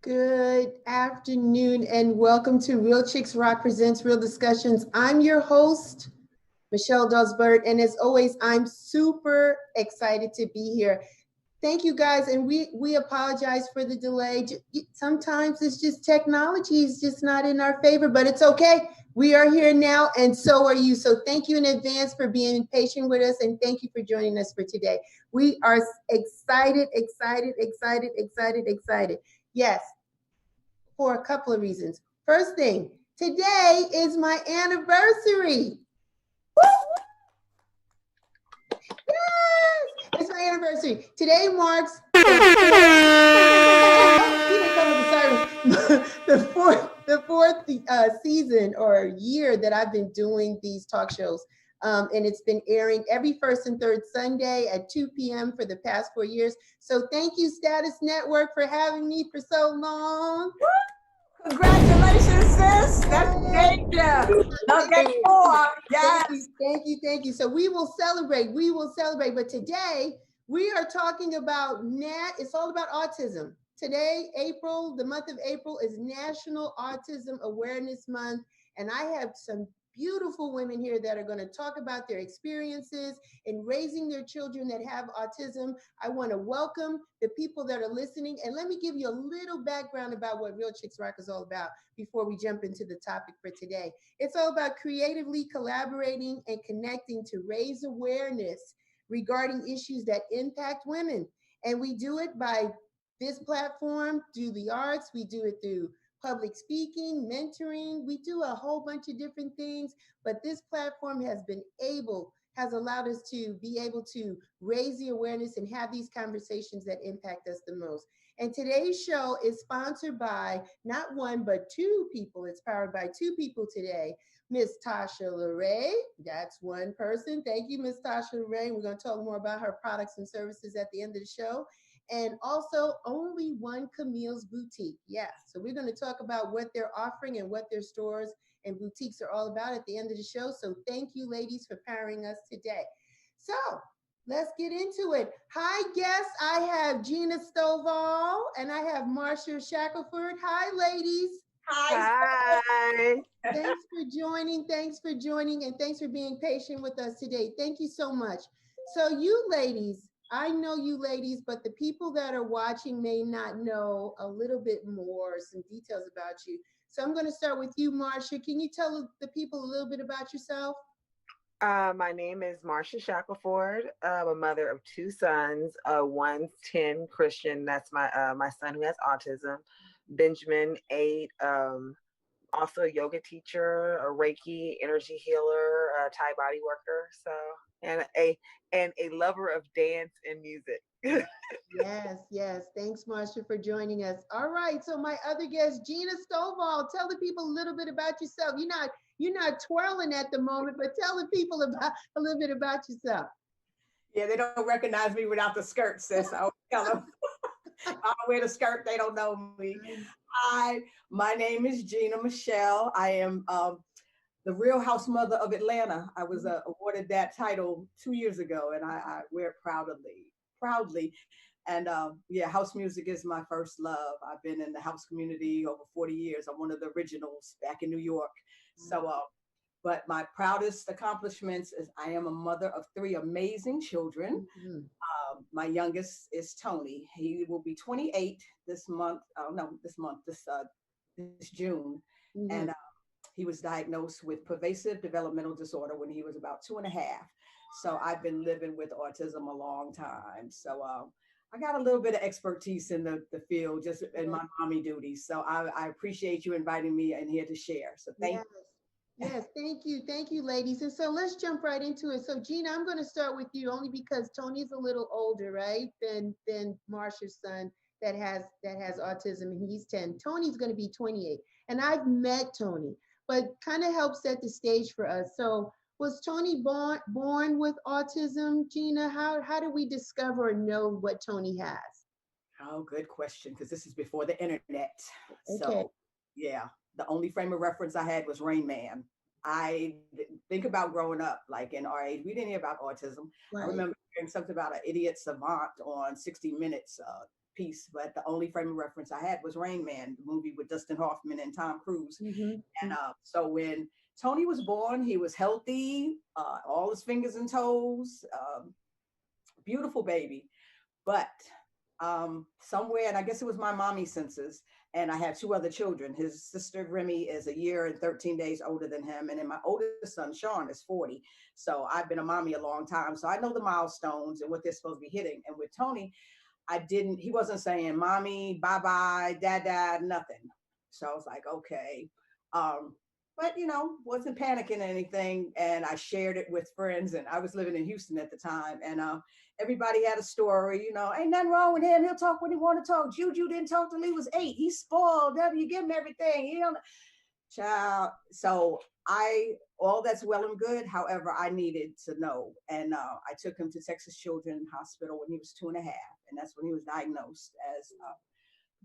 Good afternoon and welcome to Real Chicks Rock Presents Real Discussions. I'm your host, Michelle Dosbert, and as always, I'm super excited to be here. Thank you guys, and we apologize for the delay. Sometimes it's just technology is just not in our favor, but it's okay. We are here now, and so are you. So thank you in advance for being patient with us, and thank you for joining us for today. We are excited, excited, excited, excited, excited. Yes, for a couple of reasons. First thing, today is my anniversary. Yes, it's my anniversary. Today marks the fourth season or year that I've been doing these talk shows. And it's been airing every first and third Sunday at 2 p.m. for the past 4 years. So thank you, Status Network, for having me for so long. Congratulations, sis. That's major. Now get more. Yes. Thank you. So we will celebrate. We will celebrate. But today we are talking about it's all about autism. Today, the month of April is National Autism Awareness Month. And I have some beautiful women here that are going to talk about their experiences in raising their children that have autism. I want to welcome the people that are listening. And let me give you a little background about what Real Chicks Rock is all about before we jump into the topic for today. It's all about creatively collaborating and connecting to raise awareness regarding issues that impact women. And we do it by this platform, through the arts, we do it through public speaking, mentoring. We do a whole bunch of different things, but this platform has allowed us to be able to raise the awareness and have these conversations that impact us the most. And today's show is sponsored by not one, but two people. It's powered by two people today. Miss Tasha LeRae, that's one person. Thank you, Miss Tasha LeRae. We're going to talk more about her products and services at the end of the show. And also Only One Camille's Boutique. Yeah, so we're going to talk about what they're offering and what their stores and boutiques are all about at the end of the show. So thank you, ladies, for powering us today. So let's get into it. Hi, guests. I have Gina Stovall and I have Marsha Shackelford. Hi, ladies. Hi. Thanks for joining. Thanks for joining. And thanks for being patient with us today. Thank you so much. So, you ladies, I know you ladies, but the people that are watching may not know a little bit more, some details about you. So, I'm going to start with you, Marsha. Can you tell the people a little bit about yourself? My name is Marsha Shackelford. I'm a mother of two sons. One's 10, Christian. That's my son who has autism. Benjamin, 8. Also a yoga teacher, a Reiki energy healer, a Thai body worker. So and a lover of dance and music. Yes. Thanks, Marsha, for joining us. All right. So my other guest, Gina Stovall, tell the people a little bit about yourself. You're not twirling at the moment, but tell the people about a little bit about yourself. Yeah, they don't recognize me without the skirt, sis. I'll tell them. I wear the skirt, they don't know me. Hi, my name is Gina Michelle. I am the Real House Mother of Atlanta. I was awarded that title 2 years ago, and I wear it proudly. And yeah, house music is my first love. I've been in the house community over 40 years. I'm one of the originals back in New York. So, but my proudest accomplishments is I am a mother of 3 amazing children. Mhm. My youngest is Tony. He will be 28 this month. Oh no, this June, and Mhm. he was diagnosed with pervasive developmental disorder when he was about 2.5. So I've been living with autism a long time. So I got a little bit of expertise in the field, just in my mommy duties. So I appreciate you inviting me in here to share. So thank Yes. Yes, thank you. Thank you, ladies. And so let's jump right into it. So Gina, I'm going to start with you only because Tony's a little older, right? Than Marsha's son that has autism and he's 10. Tony's going to be 28. And I've met Tony, but kind of help set the stage for us. So was Tony born with autism, Gina? How did we discover or know what Tony has? Oh, good question, because this is before the internet. Okay. So, yeah, the only frame of reference I had was Rain Man. Think about growing up, like in our age, we didn't hear about autism. I Right. remember hearing something about an idiot savant on 60 Minutes. piece, but the only frame of reference I had was Rain Man, the movie with Dustin Hoffman and Tom Cruise. Mhm. And so when Tony was born, he was healthy, all his fingers and toes, beautiful baby. But somewhere, and I guess it was my mommy senses, and I have two other children. His sister Remy is a year and 13 days older than him, and then my oldest son Sean is 40. So I've been a mommy a long time, so I know the milestones and what they're supposed to be hitting. And with Tony, he wasn't saying mommy, bye bye, dad, nothing. So I was like, okay. But wasn't panicking or anything. And I shared it with friends, and I was living in Houston at the time. And everybody had a story, ain't nothing wrong with him. He'll talk when he want to talk. Juju didn't talk till he was 8. He's spoiled. You give him everything. He don't child. So all that's well and good. However, I needed to know. And I took him to Texas Children's Hospital when he was 2.5. And that's when he was diagnosed as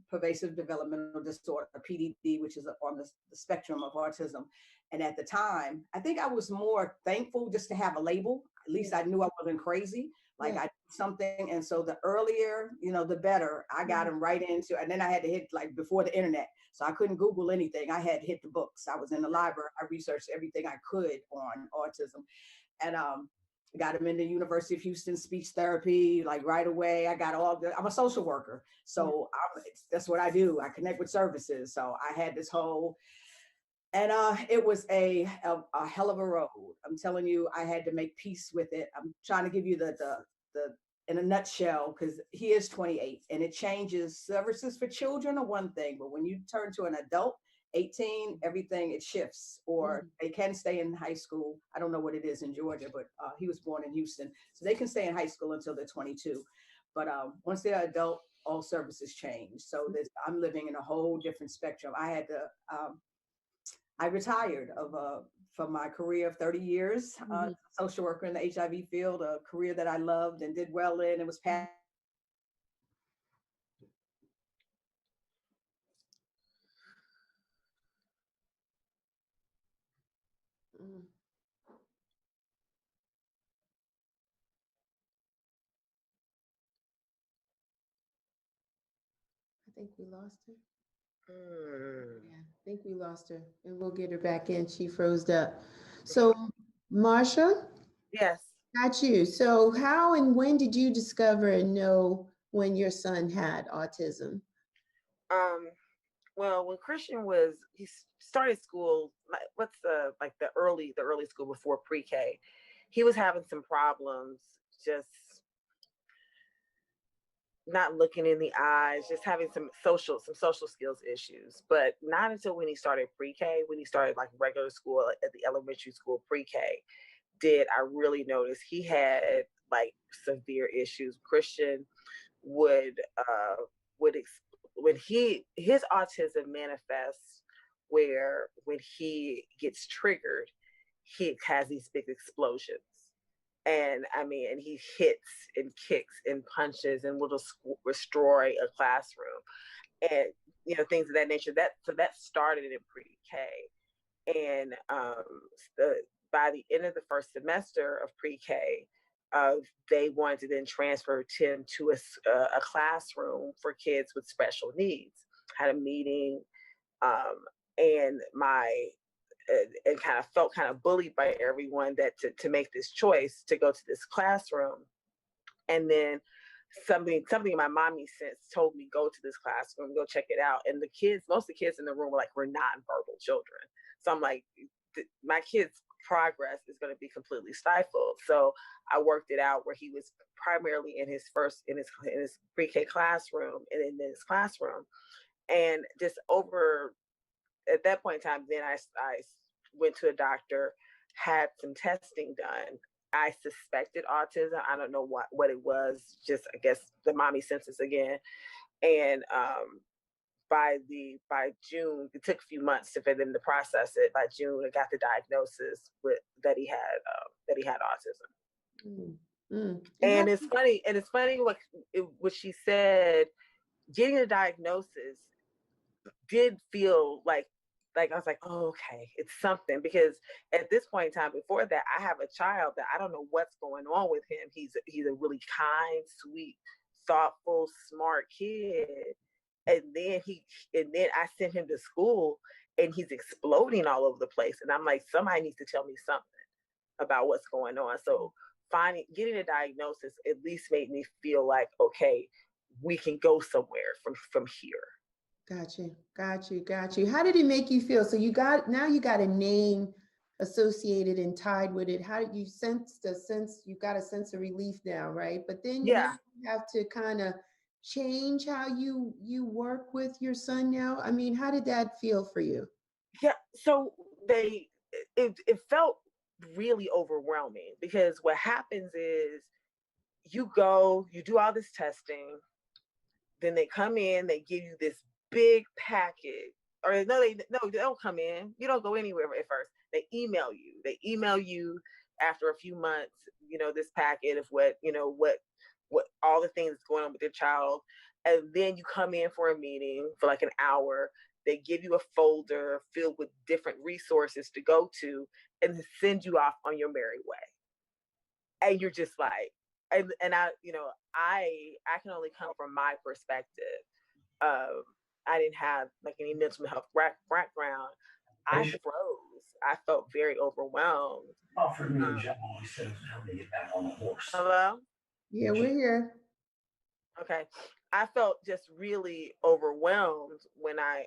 pervasive developmental disorder, PDD, which is on the spectrum of autism. And at the time, I think I was more thankful just to have a label. At least I knew I wasn't crazy. Like I did something. And so the earlier, the better. I got him right into, and then I had to hit like before the internet. So I couldn't Google anything. I had to hit the books. I was in the library. I researched everything I could on autism. And got him into University of Houston speech therapy, like right away. I'm a social worker. So that's what I do. I connect with services. So I had this whole, and it was a hell of a road. I'm telling you, I had to make peace with it. I'm trying to give you the in a nutshell, because he is 28 and it changes. Services for children are one thing, but when you turn to an adult, 18, everything, it shifts, or they can stay in high school. I don't know what it is in Georgia, but he was born in Houston. So they can stay in high school until they're 22. But once they're adult, all services change. So I'm living in a whole different spectrum. I retired from my career of 30 years, social worker in the HIV field, a career that I loved and did well in, and was passionate. I think we lost her. Yeah, I think we lost her, and we'll get her back in. She froze up. So, Marsha? Yes. Got you. So how and when did you discover and know when your son had autism? Well, when Christian he started school, what's the early school before pre-K, he was having some problems, just not looking in the eyes, just having some social skills issues. But not until when he started pre-K, when he started like regular school at the elementary school pre-K, did I really notice he had like severe issues. Christian would when his autism manifests where when he gets triggered, he has these big explosions. And he hits and kicks and punches and will just destroy a classroom and things of that nature. That started in pre-K, and by the end of the first semester of pre-K, they wanted to then transfer Tim to a classroom for kids with special needs. Had a meeting, and kind of felt kind of bullied by everyone that to make this choice to go to this classroom. And then something my mommy since told me, go to this classroom, go check it out. And most of the kids in the room were nonverbal children. So I'm like, my kid's progress is going to be completely stifled. So I worked it out where he was primarily in his pre-K classroom and in this classroom. And just over at that point in time, then I went to a doctor, had some testing done. I suspected autism. I don't know what it was, just I guess the mommy senses again. And by June, it took a few months for them to process it. By June, I got the diagnosis that he had autism. And it's funny what she said. Getting a diagnosis did feel like I was like, oh, okay, it's something, because at this point in time, before that, I have a child that I don't know what's going on with him. He's a really kind, sweet, thoughtful, smart kid. And then I sent him to school and he's exploding all over the place. And I'm like, somebody needs to tell me something about what's going on. So getting a diagnosis at least made me feel like, okay, we can go somewhere from here. Got you. How did it make you feel? So you got a name associated and tied with it. How did you you got a sense of relief now, right? But then Yeah. you have to kind of change how you work with your son now. I mean, how did that feel for you? Yeah. So it felt really overwhelming, because what happens is you do all this testing, then they come in, they give you this big packet. Or they don't come in. You don't go anywhere at first. They email you after a few months, this packet of what all the things going on with their child. And then you come in for a meeting for like an hour. They give you a folder filled with different resources to go to and send you off on your merry way. And you're just like, and I can only come from my perspective. I didn't have like any mental health background. I froze. I felt very overwhelmed. Offered me a job. He said it was time to get back on the horse. Hello? Yeah, we're here. Okay. I felt just really overwhelmed when I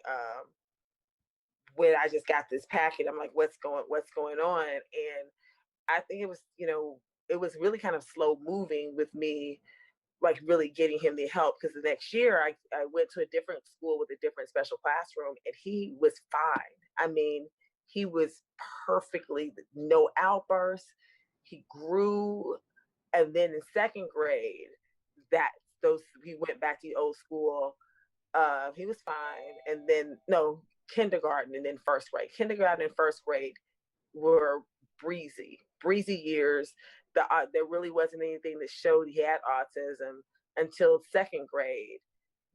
just got this packet. I'm like, what's going on? And I think it was really kind of slow moving with me, like really getting him the help, because the next year I went to a different school with a different special classroom, and he was fine. I mean, he was perfectly, no outbursts. He grew. And then in second grade, he went back to the old school. He was fine. And then kindergarten, and then first grade. Kindergarten and first grade were breezy years. There really wasn't anything that showed he had autism until second grade,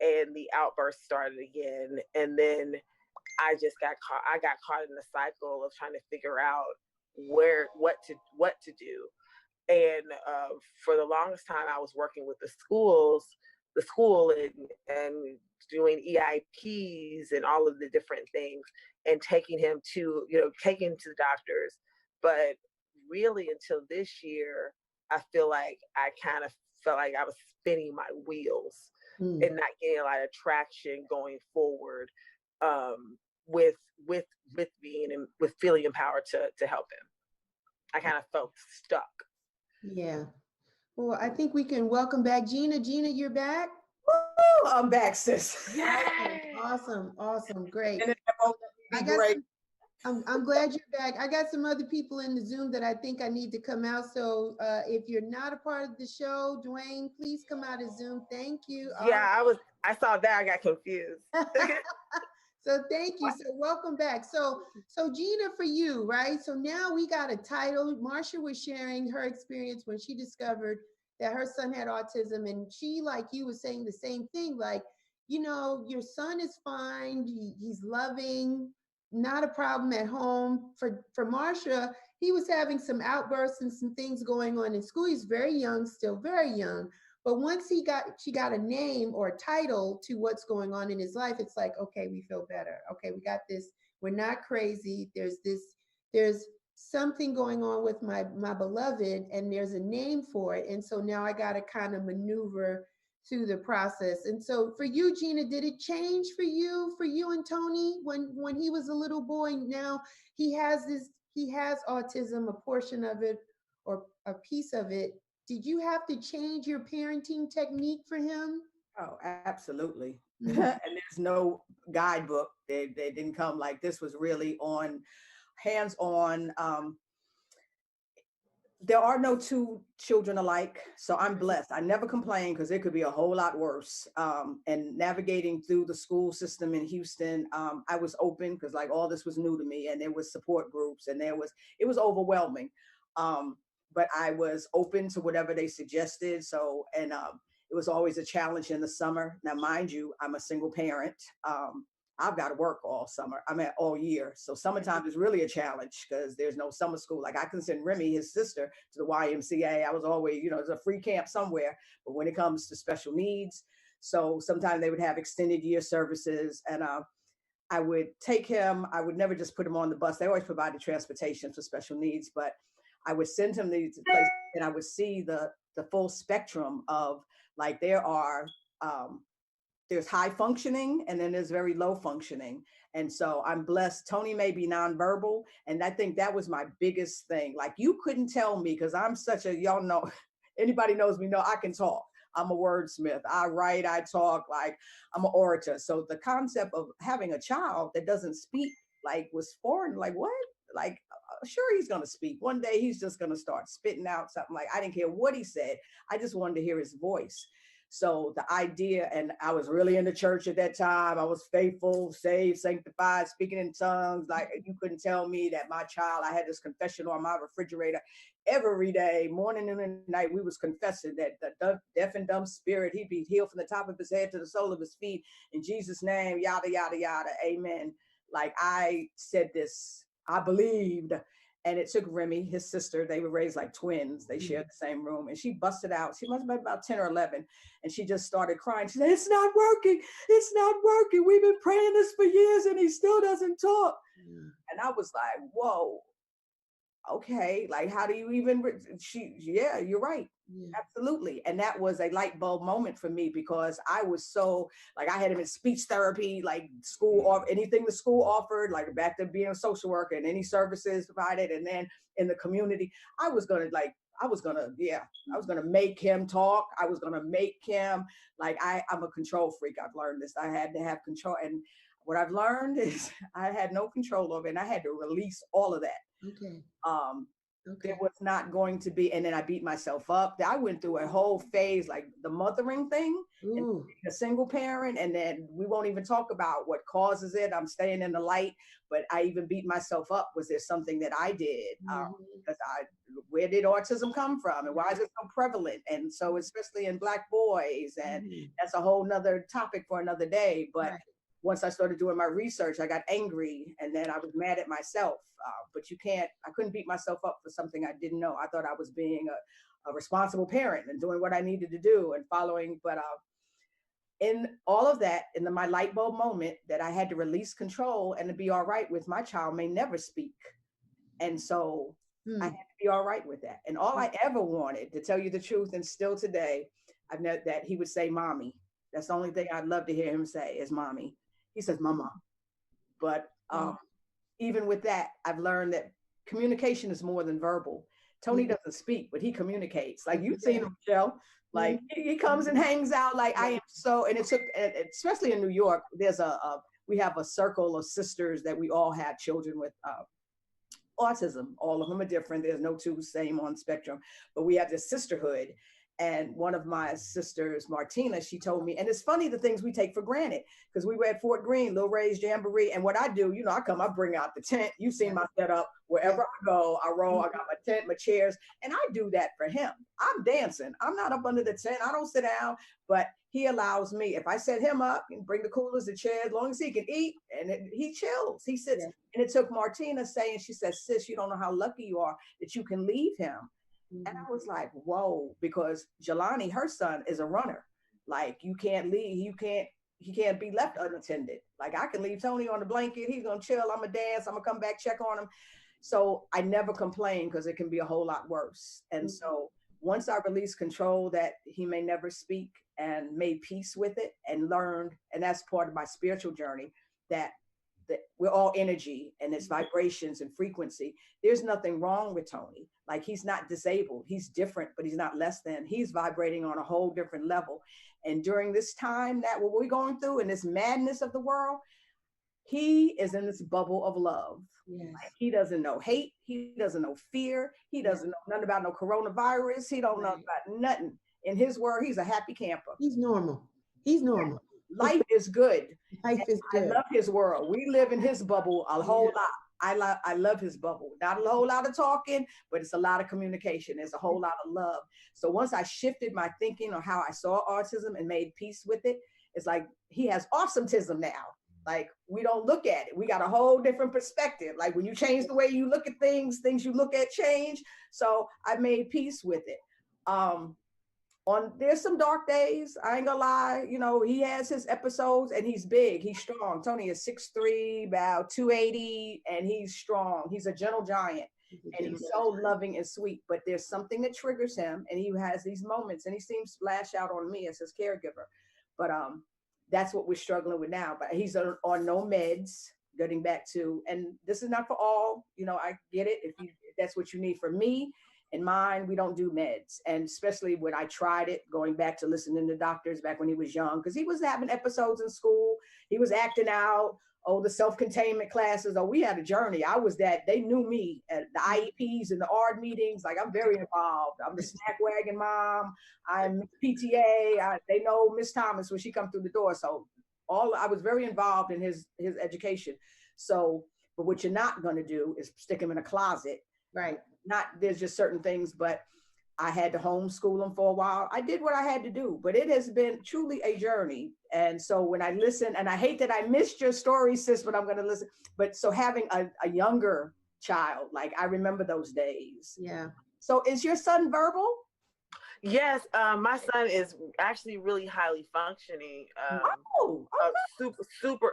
and the outburst started again. And then I got caught in the cycle of trying to figure out what to do. And for the longest time, I was working with the school and doing EIPs and all of the different things, and taking him to the doctors. But really, until this year, I feel like I kind of felt like I was spinning my wheels and not getting a lot of traction going forward, with being and with feeling empowered to help him. I kind of felt stuck. Yeah. Well, I think we can welcome back Gina. Gina, you're back. Woo, I'm back, sis. Awesome. Great. Great. I'm glad you're back. I got some other people in the Zoom that I think I need to come out. So if you're not a part of the show, Dwayne, please come out of Zoom. Thank you. Yeah, I saw that. I got confused. So thank you. So welcome back. So Gina, for you, right? So now we got a title. Marsha was sharing her experience when she discovered that her son had autism, and she, like you, was saying the same thing. Like, your son is fine. He's loving, not a problem at home. For Marsha, he was having some outbursts and some things going on in school. He's very young, still very young. But once she got a name or a title to what's going on in his life, it's like, okay, we feel better. Okay, we got this. We're not crazy. There's something going on with my beloved, and there's a name for it. And so now I got to kind of maneuver through the process. And so for you, Gina, did it change for you and Tony when he was a little boy? Now he has autism, a portion of it or a piece of it. Did you have to change your parenting technique for him? Oh, absolutely. And there's no guidebook. They didn't come like this. Was really hands-on. There are no two children alike, so I'm blessed. I never complain, because it could be a whole lot worse. And navigating through the school system in Houston, I was open, because like all this was new to me, and there was support groups, and it was overwhelming. But I was open to whatever they suggested. So, and it was always a challenge in the summer. Now, mind you, I'm a single parent. I've got to work all summer. I mean, all year. So summertime is really a challenge because there's no summer school. Like I can send Remy, his sister, to the YMCA. I was always, there's a free camp somewhere. But when it comes to special needs, so sometimes they would have extended year services, and I would take him. I would never just put him on the bus. They always provided transportation for special needs, but I would send him to these places, and I would see the full spectrum of, like, there's high functioning and then there's very low functioning. And so I'm blessed. Tony may be nonverbal. And I think that was my biggest thing. Like, you couldn't tell me, because I'm such a, y'all know, anybody knows me, know I can talk. I'm a wordsmith. I write, I talk, like I'm an orator. So the concept of having a child that doesn't speak, like, was foreign. Like, what? Like, sure, he's going to speak. One day he's just going to start spitting out something. Like, I didn't care what he said. I just wanted to hear his voice. So the idea, and I was really in the church at that time. I was faithful, saved, sanctified, speaking in tongues. Like, you couldn't tell me that my child, I had this confession on my refrigerator every day, morning and night. We was confessing that the deaf and dumb spirit, he'd be healed from the top of his head to the sole of his feet. In Jesus' name, yada, yada, yada. Amen. Like, I said this, I believed. And it took Remy, his sister, they were raised like twins. They shared the same room. And she busted out. She must have been about 10 or 11. And she just started crying. She said, it's not working. It's not working. We've been praying this for years and he still doesn't talk. And I was like, whoa, okay. Like, how do you even, yeah, you're right. Absolutely. And that was a light bulb moment for me, because I was so, like, I had him in speech therapy, like school, or anything the school offered, like back to being a social worker and any services provided. And then in the community, I was going to make him talk. I was going to make him, like, I'm a control freak. I've learned this. I had to have control. And what I've learned is I had no control over it, and I had to release all of that. Okay. There was not going to be, and then I beat myself up. I went through a whole phase, like the mothering thing, and a single parent, and then we won't even talk about what causes it. I'm staying in the light, but I even beat myself up. Was there something that I did? Because where did autism come from, and why is it so prevalent? And so, especially in Black boys, and that's a whole nother topic for another day. But once I started doing my research, I got angry, and then I was mad at myself. But I couldn't beat myself up for something I didn't know. I thought I was being a responsible parent and doing what I needed to do and following. But in all of that, in my light bulb moment, that I had to release control and to be all right with my child may never speak. And so I had to be all right with that. And all I ever wanted, to tell you the truth, and still today, I've known that he would say, mommy. That's the only thing I'd love to hear him say is mommy. He says, mama. But even with that, I've learned that communication is more than verbal. Tony doesn't speak, but he communicates. Like, you've seen him, Michelle. Like, he comes and hangs out. Like, I am so, and it took, especially in New York, we have a circle of sisters that we all have children with autism. All of them are different. There's no two same on spectrum, but we have this sisterhood. And one of my sisters, Martina, she told me, and it's funny the things we take for granted, because we were at Fort Greene, Lil Ray's Jamboree. And what I do, I bring out the tent. You've seen my setup. Wherever I go, I roll. I got my tent, my chairs, and I do that for him. I'm dancing. I'm not up under the tent. I don't sit down, but he allows me. If I set him up and bring the coolers, the chairs, as long as he can eat, and he chills. He sits. And it took Martina saying, she said, sis, you don't know how lucky you are that you can leave him. And I was like, whoa, because Jelani, her son, is a runner. Like, you can't leave, he can't be left unattended. Like, I can leave Tony on the blanket, he's gonna chill, I'm gonna dance, I'm gonna come back, check on him. So I never complain, because it can be a whole lot worse. And so once I released control that he may never speak, and made peace with it, and learned, and that's part of my spiritual journey, that we're all energy, and it's vibrations and frequency. There's nothing wrong with Tony. Like, he's not disabled. He's different, but he's not less than. He's vibrating on a whole different level. And during this time that what we're going through, in this madness of the world, he is in this bubble of love. Like, he doesn't know hate. He doesn't know fear. He doesn't know nothing about no coronavirus. He don't know about nothing. In his world, he's a happy camper. He's normal. He's normal. Life is good. Life is good. I love his world. We live in his bubble a whole lot. I love his bubble. Not a whole lot of talking, but it's a lot of communication. There's a whole lot of love. So once I shifted my thinking on how I saw autism and made peace with it, it's like he has awesometism now. Like, we don't look at it. We got a whole different perspective. Like, when you change the way you look at things you look at change. So I made peace with it. There's some dark days. I ain't gonna lie. You know, he has his episodes and he's big. He's strong. Tony is 6'3", about 280, and he's strong. He's a gentle giant. And he's so loving and sweet. But there's something that triggers him, and he has these moments, and he seems to lash out on me as his caregiver. But that's what we're struggling with now. But he's on no meds, getting back to, and this is not for all, you know, I get it. If that's what you need. For me and mine, we don't do meds. And especially when I tried it, going back to listening to doctors back when he was young, because he was having episodes in school. He was acting out. Oh, the self-containment classes. Oh, we had a journey. I was that. They knew me at the IEPs and the ARD meetings. Like, I'm very involved. I'm the snack wagon mom. I'm PTA. They know Miss Thomas when she comes through the door. So I was very involved in his education. So, but what you're not going to do is stick him in a closet. Right. There's just certain things, but I had to homeschool him for a while. I did what I had to do, but it has been truly a journey. And so when I listen, and I hate that I missed your story, sis, but I'm going to listen. But so having a younger child, like, I remember those days. Yeah. So is your son verbal? Yes, my son is actually really highly functioning. Super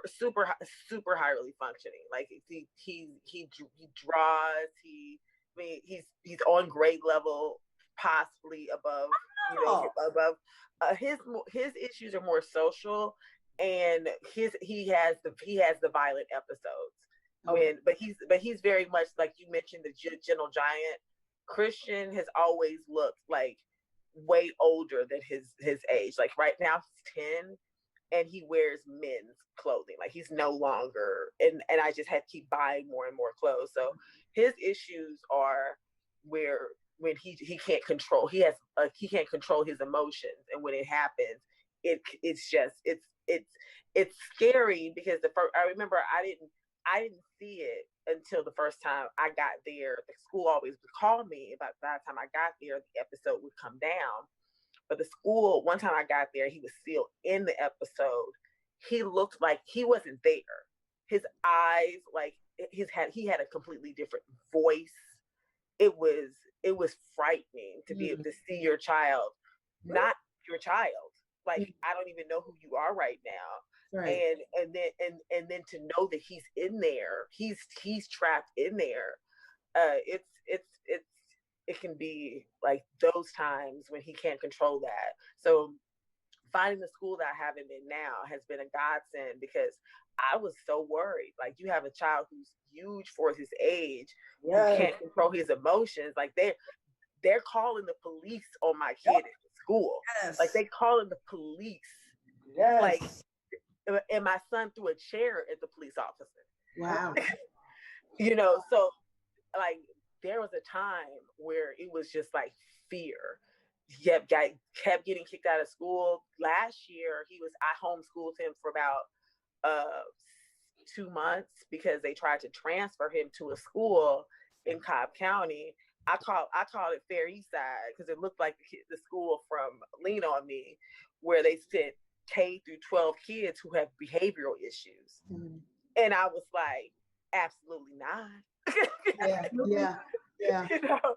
highly functioning. Like, he draws. He's on grade level, possibly above. You know, above. His issues are more social, and he has the violent episodes. But he's very much, like you mentioned, the gentle giant. Christian has always looked like way older than his age. Like, right now he's 10 and he wears men's clothing. Like, he's no longer, and I just had to keep buying more and more clothes. So his issues are where when he can't control, he can't control his emotions, and when it happens, it's scary, because I remember I didn't see it until the first time I got there. The school always would call me. About by the time I got there, the episode would come down. But the school, one time I got there, he was still in the episode. He looked like he wasn't there. His eyes, like, he had a completely different voice. It was frightening to be able to see your child, not your child. Like, I don't even know who you are right now. Right. And then to know that he's in there, he's trapped in there. It can be like those times when he can't control that. So finding the school that I have him in now has been a godsend, because I was so worried. Like, you have a child who's huge for his age, who can't control his emotions. Like, they're calling the police on my kid at school. Yes. Like, they calling the police. Yes. Like, and my son threw a chair at the police officer. Wow. You know, so, like, there was a time where it was just like fear. He kept getting kicked out of school. Last year, I homeschooled him for about 2 months, because they tried to transfer him to a school in Cobb County. I called it Fair East Side, because it looked like the school from Lean On Me, where they sent K through 12 kids who have behavioral issues. Mm-hmm. And I was like, absolutely not. Yeah. You know,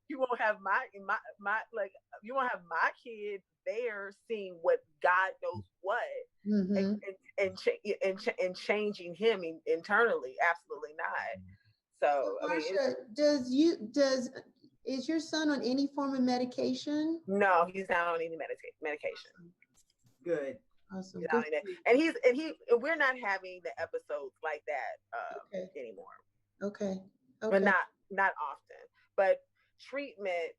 you won't have my like, you won't have my kid there seeing what God knows what, mm-hmm. and changing him internally. Absolutely not. So Marsha, is your son on any form of medication? No, he's not on any medication. Good. Awesome. And we're not having the episodes like that anymore. Okay. But not often. But treatment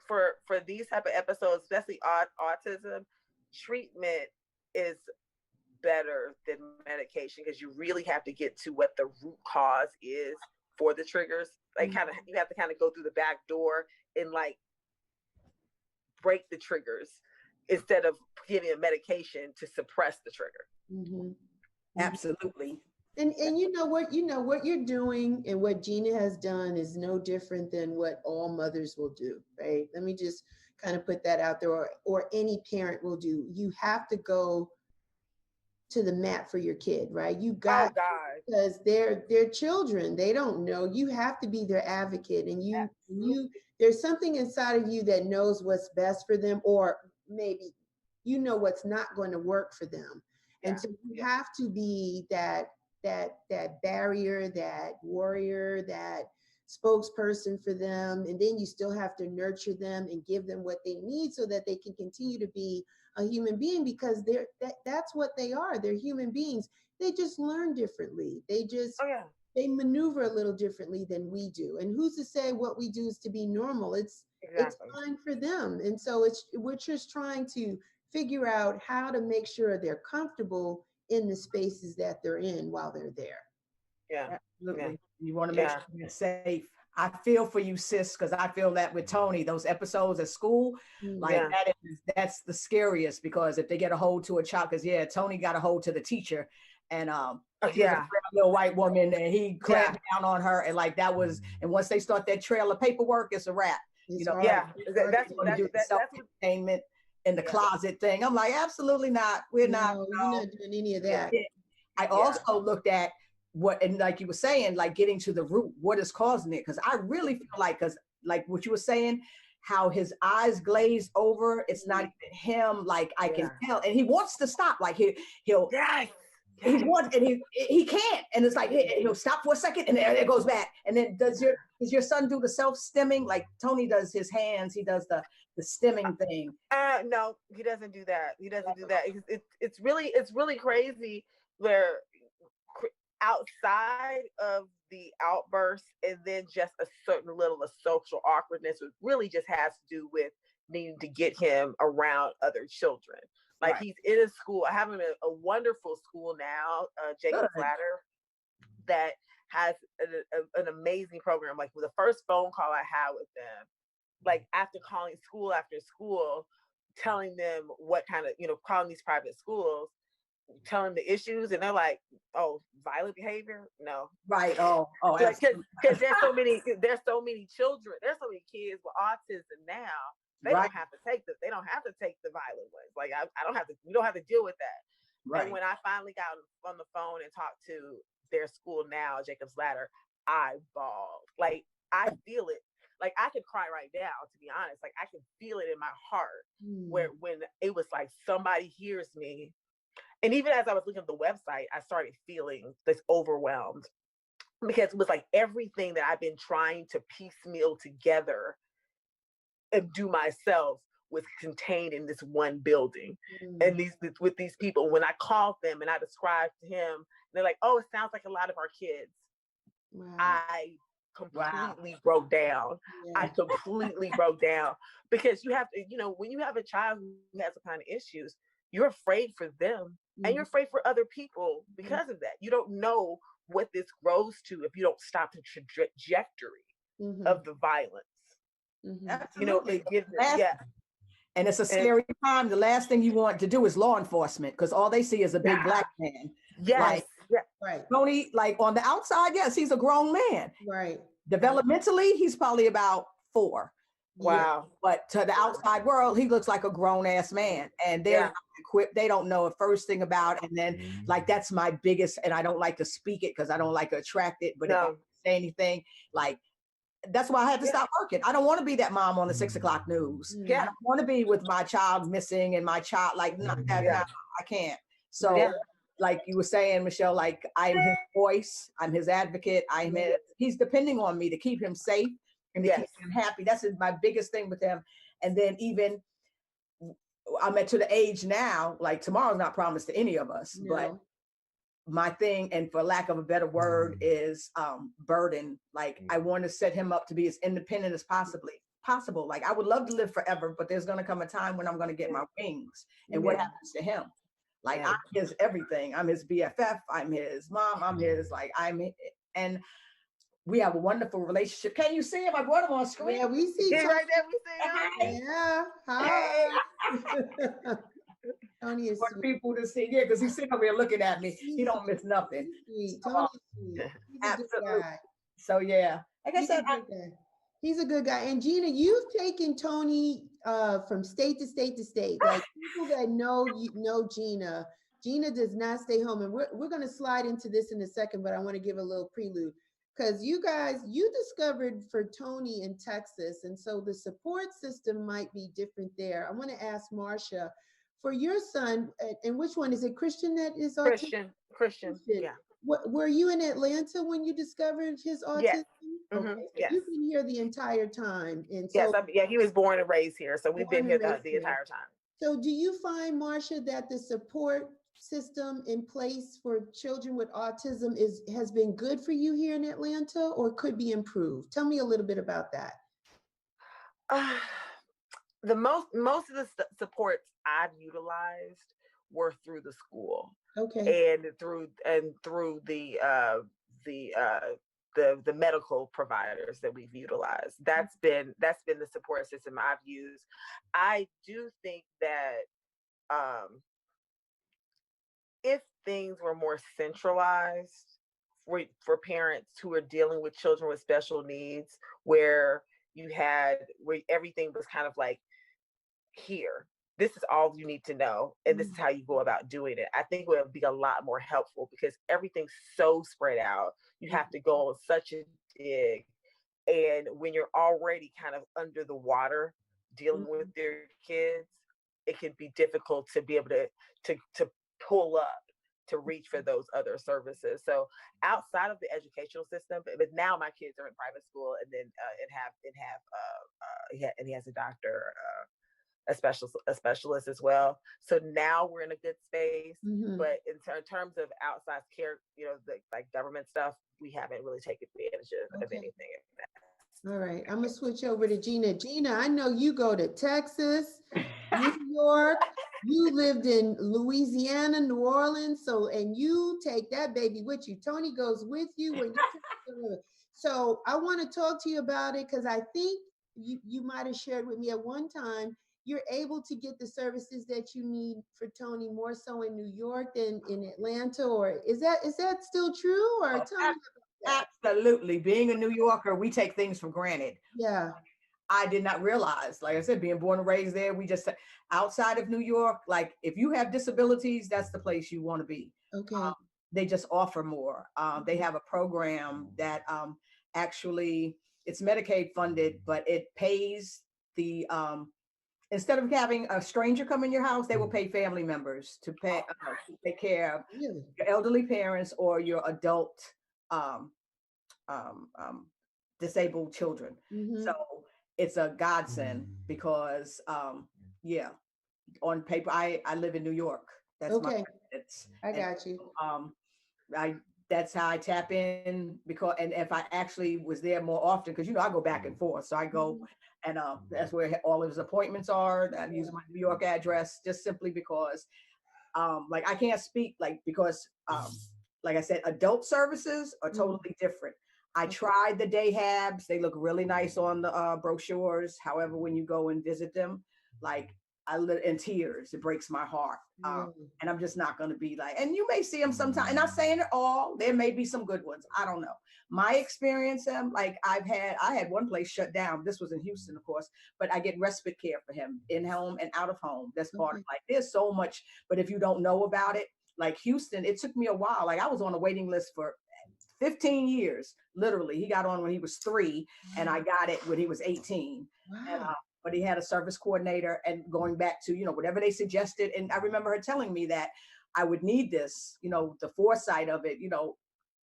for these type of episodes, especially autism. Treatment is better than medication, because you really have to get to what the root cause is for the triggers. Like, mm-hmm. You have to kind of go through the back door and, like, break the triggers instead of giving a medication to suppress the trigger. Mm-hmm. Absolutely. And you know what you're doing, and what Gina has done is no different than what all mothers will do, right? Let me just kind of put that out there, or any parent will do. You have to go to the mat for your kid, right? You Oh got, God. because they're children. They don't know. You have to be their advocate, and there's something inside of you that knows what's best for them, or maybe you know what's not going to work for them. And so you have to be that barrier, that warrior, that spokesperson for them. And then you still have to nurture them and give them what they need so that they can continue to be a human being, because that's what they are. They're human beings. They just learn differently. They maneuver a little differently than we do. And who's to say what we do is to be normal? It's fine for them. And so we're just trying to figure out how to make sure they're comfortable in the spaces that they're in while they're there. Yeah, absolutely. You want to make sure they're safe. I feel for you, sis, because I feel that with Tony, those episodes at school, like that's the scariest, because if they get a hold to a child, because Tony got a hold to the teacher, and she was a little white woman, and he clamped down on her, and like that was, and once they start that trail of paperwork, it's a wrap. It's That's self-containment in the closet thing. I'm like, absolutely not. We're not doing any of that. I also looked at what, and like you were saying, like getting to the root, what is causing it? Because I really feel like, because like what you were saying, how his eyes glaze over, it's not even him. Like I can tell, and he wants to stop. Like he'll he wants, and he can't, and it's like he'll stop for a second, and then it goes back. And then does your son do the self-stimming like Tony does his hands? He does the stimming thing. No, he doesn't do that. He doesn't do that. It's really crazy where outside of the outburst, and then just a certain little of social awkwardness, it really just has to do with needing to get him around other children. Like he's in a school. I have him in a wonderful school now, Jacob's Ladder, that has an amazing program. Like with the first phone call I had with them, like after calling school after school, telling them what kind of, calling these private schools, telling the issues, and they're like, oh, violent behavior? No. Right. Because there's so many children, there's so many kids with autism now. They don't have to take the violent ones. Like we don't have to deal with that. Right. And when I finally got on the phone and talked to their school now, Jacob's Ladder, I bawled. Like I feel it. Like I could cry right now, to be honest. Like I can feel it in my heart when it was like somebody hears me. And even as I was looking at the website, I started feeling this overwhelmed, because it was like everything that I've been trying to piecemeal together and do myself was contained in this one building. And with these people, when I called them and I described to him, they're like, oh, it sounds like a lot of our kids. Wow. I completely broke down. I completely broke down, because you have to, when you have a child who has the kind of issues, you're afraid for them and you're afraid for other people because of that. You don't know what this grows to if you don't stop the trajectory of the violence. Absolutely. And it's a scary time. The last thing you want to do is law enforcement, because all they see is a big black man. Yes. Right. Tony, like on the outside, yes, he's a grown man. Right. Developmentally, he's probably about 4. Wow. But to the outside world, he looks like a grown ass man, and they're not equipped. They don't know a first thing about it. And then like, that's my biggest, and I don't like to speak it because I don't like to attract it, but if I say anything, like, that's why I had to stop working. I don't want to be that mom on the 6 o'clock news. I don't want to be with my child missing and my child, like, no, I can't. So like you were saying, Michelle, like I'm his voice, I'm his advocate, he's depending on me to keep him safe and to keep him happy. That's my biggest thing with him. And then even I'm to the age now, like tomorrow's not promised to any of us, but my thing, and for lack of a better word, is burden. Like I want to set him up to be as independent as possible. Like I would love to live forever, but there's going to come a time when I'm going to get my wings. And what happens to him? Like I'm his everything. I'm his BFF. I'm his mom. And we have a wonderful relationship. Can you see him? I brought him on screen. Yeah, we see him right there. We see him. Yeah. Hi. Tony is for people to see, because he's sitting over here looking at me. He don't miss nothing. Tony's sweet. He's a good guy. So like I said, he's a good guy. And Gina, you've taken Tony from state to state to state. Like people that know Gina Gina does not stay home. And we're going to slide into this in a second, but I want to give a little prelude because you guys, you discovered for Tony in Texas. And so the support system might be different there. I want to ask Marsha, for your son, and which one is it, Christian that is autistic? Christian, yeah. What, were you in Atlanta when you discovered his autism? Yes. Okay, Mm-hmm. so Yes. you've been here the entire time, and Yes, so yeah, he was born and raised here, so we've been here the entire time. So, do you find, Marsha, that the support system in place for children with autism has been good for you here in Atlanta, or could be improved? Tell me a little bit about that. The most of the supports I've utilized were through the school. Okay. And through the medical providers that we've utilized. That's been the support system I've used. I do think that if things were more centralized for parents who are dealing with children with special needs, where everything was kind of like, here, this is all you need to know, and this is how you go about doing it, I think it would be a lot more helpful, because everything's so spread out. You have to go on such a dig, and when you're already kind of under the water dealing with your kids, it can be difficult to be able to pull up to reach for those other services. So outside of the educational system, but now my kids are in private school, and then he has a doctor, a specialist as well. So now we're in a good space. But in terms of outside care, like government stuff, we haven't really taken advantage of anything. All right, I'm gonna switch over to Gina. Gina, I know you go to Texas, New York, you lived in Louisiana, New Orleans, and you take that baby with you. Tony goes with you when you so I want to talk to you about it, because I think you might have shared with me at one time you're able to get the services that you need for Tony more so in New York than in Atlanta, or is that still true? Or tell me about that. Absolutely. Being a New Yorker, we take things for granted. Yeah. I did not realize, like I said, being born and raised there, we just, outside of New York, like if you have disabilities, that's the place you want to be. Okay. They just offer more. They have a program that actually, it's Medicaid funded, but it pays the, instead of having a stranger come in your house, they will pay family members to take care of your elderly parents or your adult disabled children. So it's a godsend, because on paper, I live in New York. That's I got you. That's how I tap in, and if I actually was there more often, because I go back and forth, so I go and that's where all of his appointments are. I use my New York address just simply because like I can't speak, like, because like I said, adult services are totally different. I tried the day habs. They look really nice on the brochures. However, when you go and visit them, like, I live in tears. It breaks my heart. And I'm just not going to be like, and you may see them sometime, and not saying it all, there may be some good ones. I don't know. My experience, like I had one place shut down. This was in Houston, of course, but I get respite care for him in home and out of home. That's part of, like, there's so much, but if you don't know about it, like Houston, it took me a while. Like I was on a waiting list for 15 years, literally. He got on when he was 3, and I got it when he was 18. Wow. And, but he had a service coordinator, and going back to, whatever they suggested. And I remember her telling me that I would need this, the foresight of it,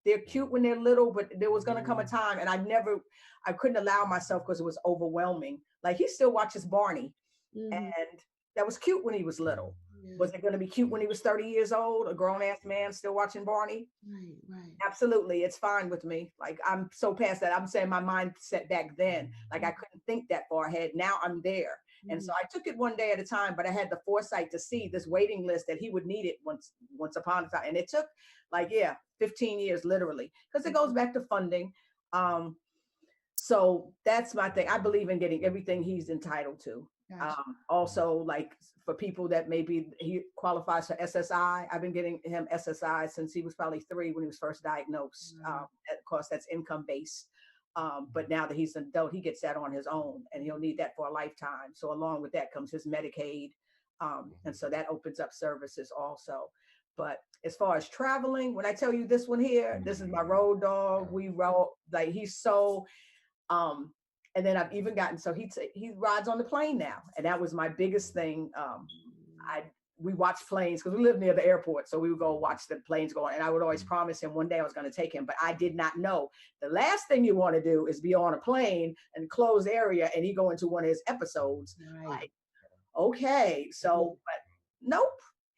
they're cute when they're little, but there was going to come a time, and I couldn't allow myself, because it was overwhelming. Like, he still watches Barney, and that was cute when he was little. Was it going to be cute when he was 30 years old, a grown-ass man still watching Barney? Right. Absolutely. It's fine with me. Like, I'm so past that. I'm saying my mindset back then, like, I couldn't think that far ahead. Now I'm there. And so I took it one day at a time, but I had the foresight to see this waiting list that he would need it once upon a time. And it took, like, 15 years, literally, because it goes back to funding. So that's my thing. I believe in getting everything he's entitled to. Gotcha. Also, like, for people that maybe he qualifies for SSI, I've been getting him SSI since he was probably 3 when he was first diagnosed. Of course, that's income based. But now that he's an adult, he gets that on his own, and he'll need that for a lifetime. So along with that comes his Medicaid. And so that opens up services also. But as far as traveling, when I tell you this one here, this is my road dog. We roll like he's so and then I've even gotten so he rides on the plane now, and that was my biggest thing. We watch planes because we live near the airport, so we would go watch the planes going, and I would always promise him one day I was going to take him, but I did not know the last thing you want to do is be on a plane and closed area and he go into one of his episodes. Right. Like, okay, so but nope.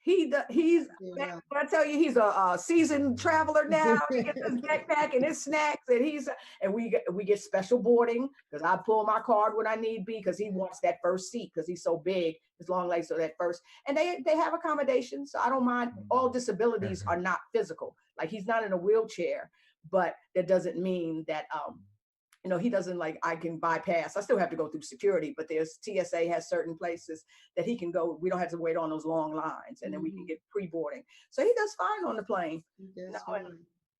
He's Yeah. when I tell you he's a seasoned traveler now. He gets his backpack and his snacks, and we get special boarding because I pull my card when I need be because he wants that first seat because he's so big, his long legs, so that first. And they have accommodations, so I don't mind. All disabilities are not physical. Like he's not in a wheelchair, but that doesn't mean that he doesn't like I can bypass. I still have to go through security, but there's TSA has certain places that he can go. We don't have to wait on those long lines, and then we can get pre-boarding. So he does fine on the plane.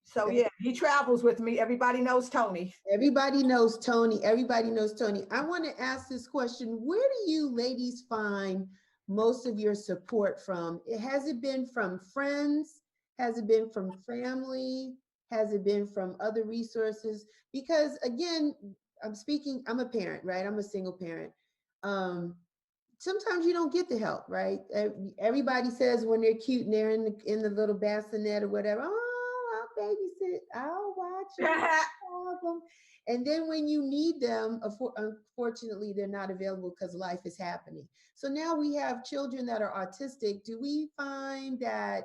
So yeah, he travels with me. Everybody knows Tony. Everybody knows Tony. Everybody knows Tony. I want to ask this question. Where do you ladies find most of your support from? Has it been from friends? Has it been from family? Has it been from other resources? Because again, I'm a parent, right? I'm a single parent. Sometimes you don't get the help, right? Everybody says when they're cute and they're in the little bassinet or whatever, oh, I'll babysit, I'll watch them. And then when you need them, unfortunately, they're not available because life is happening. So now we have children that are autistic. Do we find that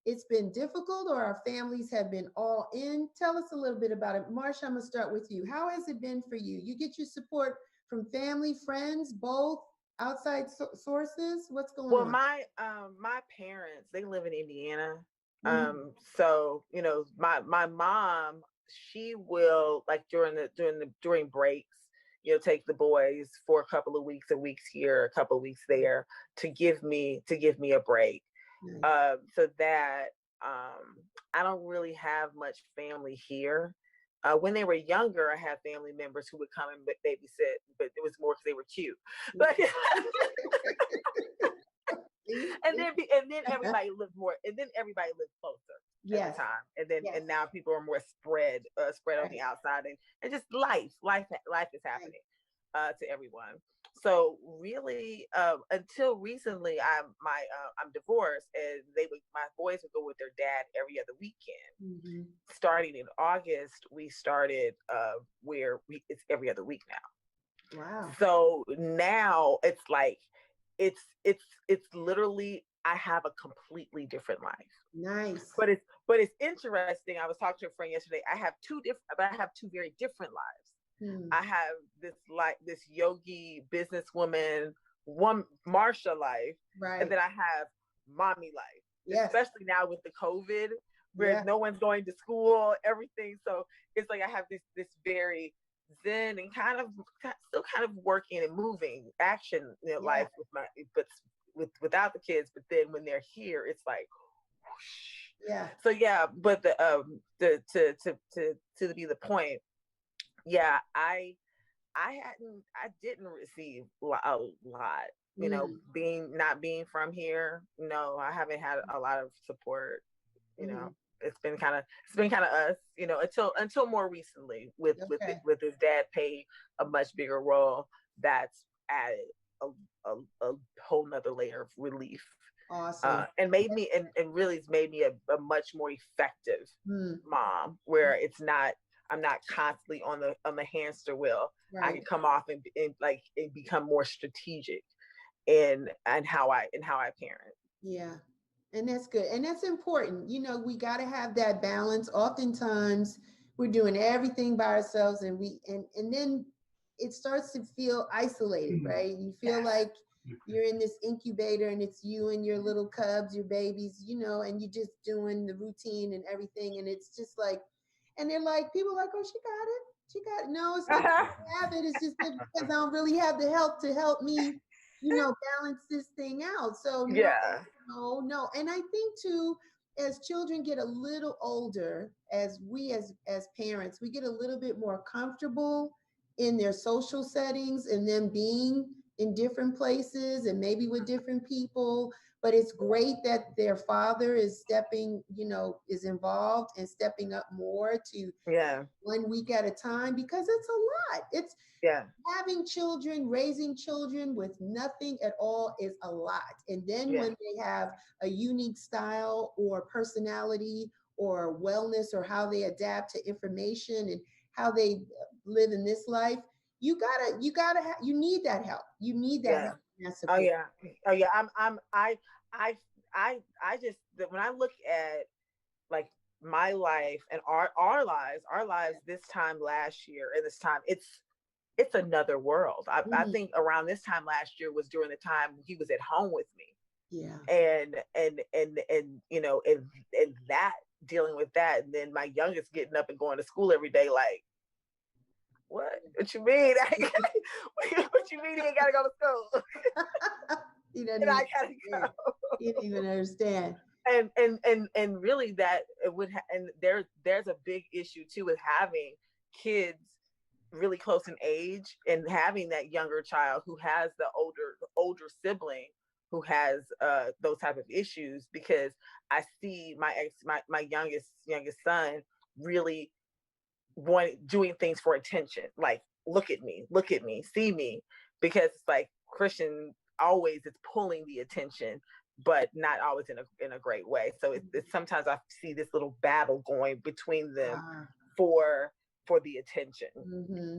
it's been difficult or our families have been all in? Tell us a little bit about it. Marsha, I'm gonna start with you. How has it been for you? You get your support from family, friends, both, outside sources? What's going on? Well, my parents, they live in Indiana. So, my mom, she will like during breaks, take the boys for a couple of weeks here, a couple of weeks there to give me a break. Nice. So that I don't really have much family here. When they were younger, I had family members who would come and babysit, but it was more because they were cute. But and then everybody lived closer at the time, and now people are more spread on the outside, and just life is happening to everyone. So really, until recently, I'm divorced, and my boys would go with their dad every other weekend. Starting in August, we started where it's every other week now. Wow! So now it's like it's literally I have a completely different life. Nice. But it's interesting. I was talking to a friend yesterday. I have two very different lives. I have this yogi businesswoman, Marsha life, right? And then I have mommy life, especially now with the COVID, where no one's going to school, everything. So it's like I have this very zen and still kind of working and moving action life without the kids. But then when they're here, it's like, whoosh. Yeah. So but to be the point. Yeah, I didn't receive a lot, not being from here. No, I haven't had a lot of support. It's been kind of us, until more recently with his dad playing a much bigger role. That's added a whole nother layer of relief. Awesome. And really it's made me a much more effective mom, where I'm not constantly on the hamster wheel. Right. I can come off and become more strategic in how I parent. Yeah. And that's good. And that's important. We got to have that balance. Oftentimes we're doing everything by ourselves, and then it starts to feel isolated, right? You feel like you're in this incubator and it's you and your little cubs, your babies, and you're just doing the routine and everything. And it's just like, and they're like, people are like, oh, she got it. No, it's not that I have it. It's just that because I don't really have the help to help me, balance this thing out. So no. And I think too, as children get a little older, as parents, we get a little bit more comfortable in their social settings and them being in different places and maybe with different people, but it's great that their father is stepping, is involved and stepping up more to Yeah. 1 week at a time, because it's a lot. It's Yeah. having children, raising children with nothing at all is a lot. And then Yeah. when they have a unique style or personality or wellness or how they adapt to information and how they live in this life, you need that help. You need that Yeah. help and that Oh support. yeah. Oh yeah. I just, when I look at like my life and our lives this time last year and this time, it's another world. I Mhm. think around this time last year was during the time he was at home with me. Yeah. And and that, dealing with that, and then my youngest getting up and going to school every day, like, what you mean? What you mean he ain't gotta go to school? He doesn't And even I gotta understand. go. He didn't even understand. And really, that it would and there's a big issue too with having kids really close in age and having that younger child who has the older sibling who has those type of issues, because I see my youngest son really doing things for attention, like, look at me, see me, because it's like Christian always is pulling the attention, but not always in a great way. So it's sometimes I see this little battle going between them for the attention. Mm-hmm.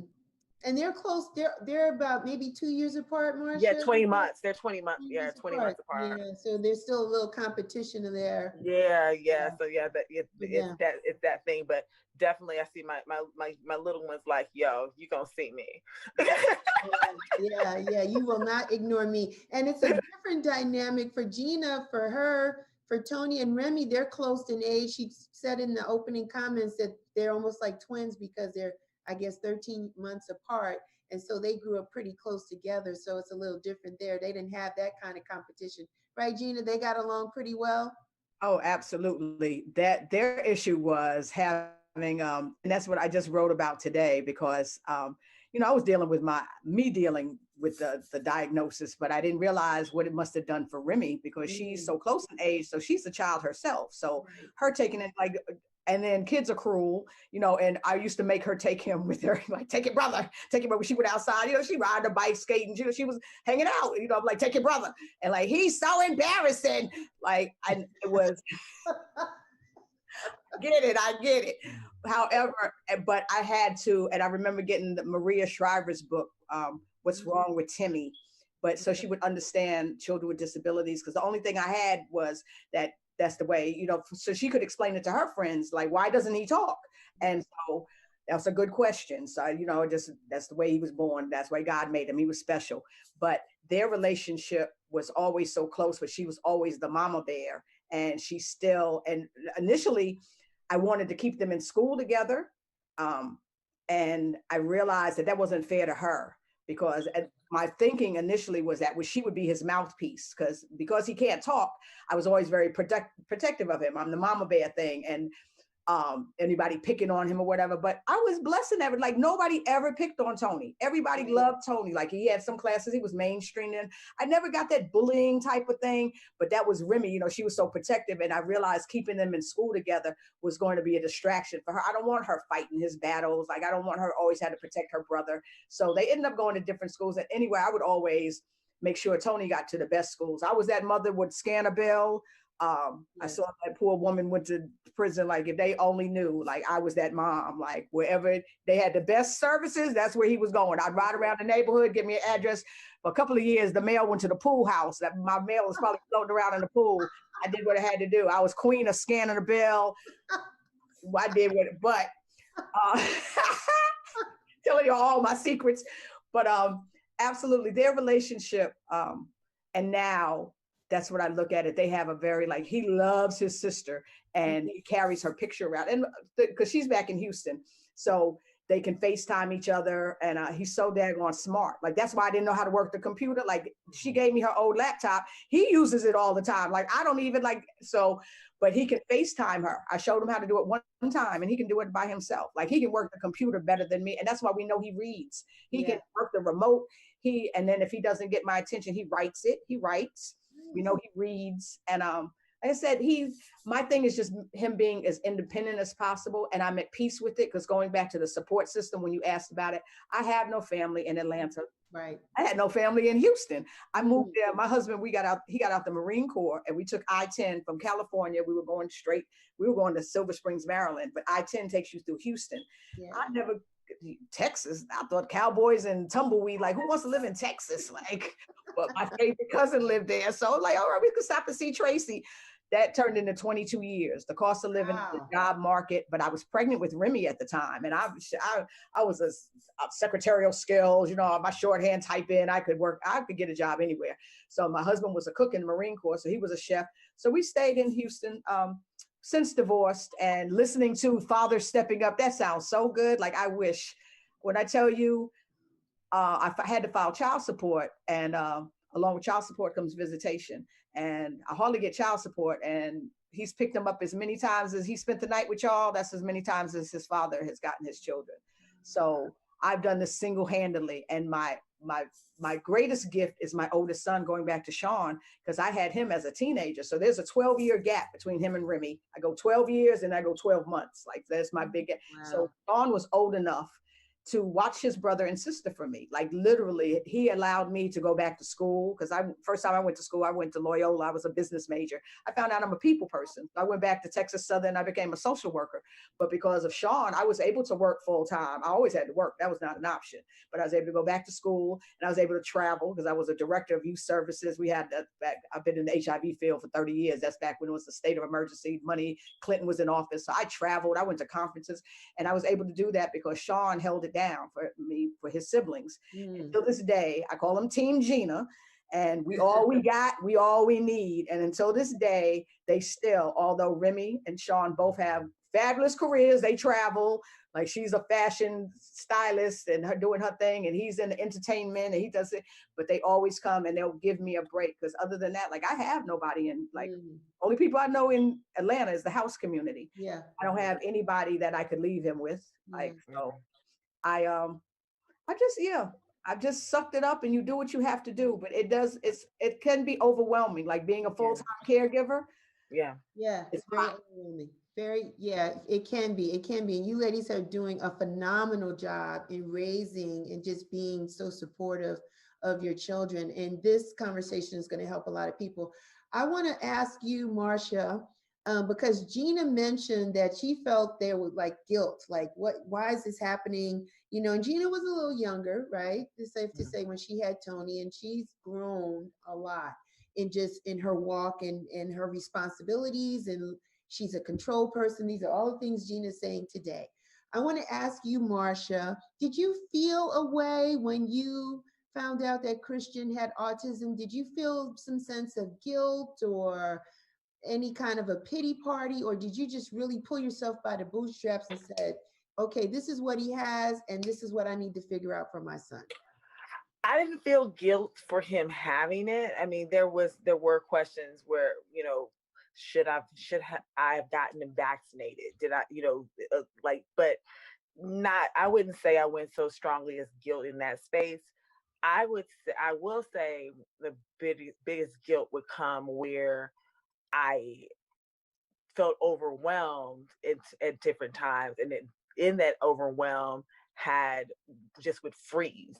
And they're close. They're about maybe 2 years apart, Marsha. Yeah, 20 months. They're 20 months. 20 Yeah, years 20 apart. months apart. Yeah, so there's still a little competition there. Yeah. Yeah. So yeah, Yeah. it's that thing. But definitely, I see my little one's like, yo, you gonna see me. Yeah. You will not ignore me. And it's a different dynamic for Gina, for Tony and Remy. They're close in age. She said in the opening comments that they're almost like twins because they're, I guess, 13 months apart. And so they grew up pretty close together. So it's a little different there. They didn't have that kind of competition. Right, Gina? They got along pretty well. Oh, absolutely. That their issue was having, and that's what I just wrote about today because, I was dealing with dealing with the diagnosis, but I didn't realize what it must have done for Remy because she's so close in age. So she's a child herself. So her taking it like, and then kids are cruel, and I used to make her take him with her, like, take your brother, take your brother. She went outside, she ride the bike, skating, she was hanging out, I'm like, take your brother. And like, he's so embarrassing. Like, it was, I get it. However, but I had to, and I remember getting the Maria Shriver's book, What's Wrong with Timmy? But so she would understand children with disabilities, because the only thing I had was that's the way, so she could explain it to her friends, like, why doesn't he talk? And so that's a good question. So, just that's the way he was born. That's why God made him. He was special. But their relationship was always so close, but she was always the mama bear. And she still, and initially I wanted to keep them in school together. And I realized that wasn't fair to her, because my thinking initially was that she would be his mouthpiece, because he can't talk. I was always very protective of him. I'm the mama bear thing. And anybody picking on him or whatever, but I was blessed in that. Like, nobody ever picked on Tony. Everybody loved Tony. Like, he had some classes, he was mainstream, and I never got that bullying type of thing, but that was Remy, she was so protective. And I realized keeping them in school together was going to be a distraction for her. I don't want her fighting his battles. Like, I don't want her always had to protect her brother. So they ended up going to different schools. And anyway, I would always make sure Tony got to the best schools. I was that mother would scan a bill. I saw that poor woman went to prison. Like, if they only knew, like, I was that mom, like, wherever they had the best services, that's where he was going. I'd ride around the neighborhood, give me an address. For a couple of years, the mail went to the pool house. That my mail was probably floating around in the pool. I did what I had to do. I was queen of scanning the bill. I did what, but telling you all my secrets. But absolutely, their relationship, and now, that's what I look at it. They have a very, like, he loves his sister and he carries her picture around, and because she's back in Houston, so they can FaceTime each other. And he's so daggone smart. Like, that's why I didn't know how to work the computer. Like, she gave me her old laptop. He uses it all the time. Like, I don't even but he can FaceTime her. I showed him how to do it one time, and he can do it by himself. Like, he can work the computer better than me. And that's why we know he reads. He can work the remote. And then if he doesn't get my attention, he writes it. He writes, he reads. And like I said, my thing is just him being as independent as possible. And I'm at peace with it, because going back to the support system, when you asked about it, I have no family in Atlanta. Right. I had no family in Houston. I moved there. My husband, he got out the Marine Corps, and we took I-10 from California. We were going to Silver Springs, Maryland, but I-10 takes you through Houston. Yeah. Texas, I thought cowboys and tumbleweed, like, who wants to live in Texas? Like, but my favorite cousin lived there. So like, all right, we could stop to see Tracy. That turned into 22 years, the cost of living, the job market. But I was pregnant with Remy at the time. And I was a secretarial skills, my shorthand typing, I could get a job anywhere. So my husband was a cook in the Marine Corps, so he was a chef. So we stayed in Houston, since divorced, and listening to father stepping up. That sounds so good. Like, I wish, when I tell you, I had to file child support, and along with child support comes visitation. And I hardly get child support, and he's picked them up as many times as he spent the night with y'all. That's as many times as his father has gotten his children. So I've done this single-handedly. And my greatest gift is my oldest son, going back to Sean, because I had him as a teenager. So there's a 12-year gap between him and Remy. I go 12 years and I go 12 months. Like, that's my big gap. Wow. So Sean was old enough to watch his brother and sister for me. Like, literally, he allowed me to go back to school, because first time I went to school, I went to Loyola. I was a business major. I found out I'm a people person. I went back to Texas Southern. I became a social worker. But because of Sean, I was able to work full time. I always had to work. That was not an option. But I was able to go back to school, and I was able to travel, because I was a director of youth services. I've been in the HIV field for 30 years. That's back when it was a state of emergency. Clinton was in office. So I traveled. I went to conferences, and I was able to do that because Sean held it down for me, for his siblings. Until this day, I call them Team Gina, and we all we need. And until this day, they still, although Remy and Sean both have fabulous careers, they travel. Like, she's a fashion stylist and her doing her thing, and he's in entertainment and he does it, but they always come and they'll give me a break. Because other than that, like, I have nobody in, like, only people I know in Atlanta is the house community. Yeah. I don't have anybody that I could leave him with. Like, so I've just sucked it up, and you do what you have to do, but it can be overwhelming, like being a full-time caregiver. Yeah. Yeah. It's very overwhelming. It can be. And you ladies are doing a phenomenal job in raising and just being so supportive of your children. And this conversation is going to help a lot of people. I want to ask you, Marsha, because Gina mentioned that she felt there was like guilt, like why is this happening? And Gina was a little younger, right? It's safe to say, when she had Tony, and she's grown a lot in her walk and her responsibilities, and she's a control person. These are all the things Gina's saying today. I want to ask you, Marsha, did you feel a way when you found out that Christian had autism? Did you feel some sense of guilt or any kind of a pity party, or did you just really pull yourself by the bootstraps and said, okay, this is what he has, and this is what I need to figure out for my son? I didn't feel guilt for him having it. I mean, there were questions where, should I have gotten him vaccinated? Did I, but not, I wouldn't say I went so strongly as guilt in that space. I will say the biggest guilt would come where I felt overwhelmed at different times, and in that overwhelm would freeze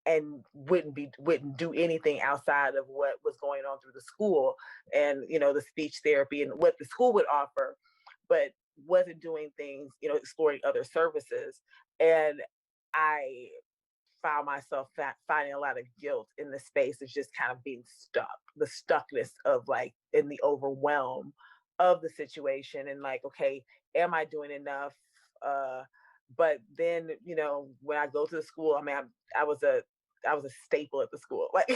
and wouldn't do anything outside of what was going on through the school and the speech therapy and what the school would offer, but wasn't doing things, exploring other services. And I found myself finding a lot of guilt in the space of just kind of being stuck, the stuckness of like in the overwhelm of the situation, and like, okay, am I doing enough? But then, when I go to the school, I mean, I was a staple at the school. Like,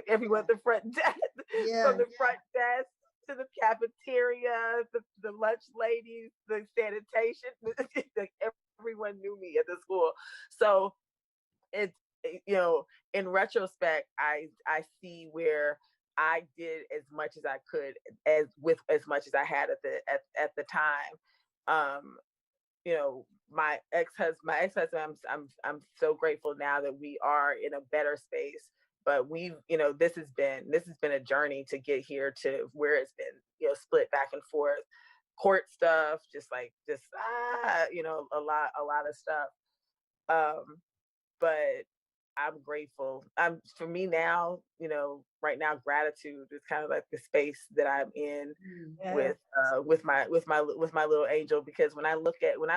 everyone at the front desk, from the front desk to the cafeteria, the lunch ladies, the sanitation, everyone knew me at the school. So it's, in retrospect, I see where I did as much as I could with as much as I had at the time. my ex-husband, I'm so grateful now that we are in a better space. But we've, this has been a journey to get here to where it's been, split back and forth, court stuff, a lot of stuff. But I'm grateful. For me now, right now, gratitude is kind of like the space that I'm in with my little angel. Because when I look at what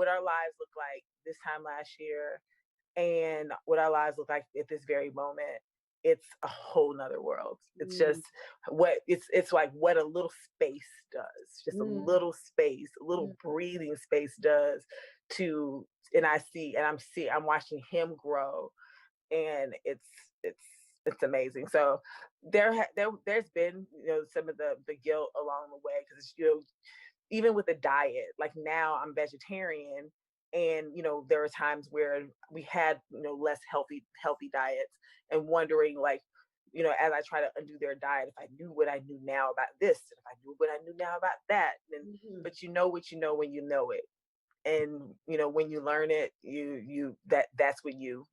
our lives look like this time last year and what our lives look like at this very moment, it's a whole nother world. It's just it's like what a little space does, just a little space, a little breathing space does to, and I'm watching him grow, and it's amazing. So there's been, some of the guilt along the way, because, even with the diet, like now I'm vegetarian, and there are times where we had less healthy diets, and wondering, like, as I try to undo their diet, if I knew what I knew now about this, and if I knew what I knew now about that, and but you know what you know when you know it, and when you learn it, that's when you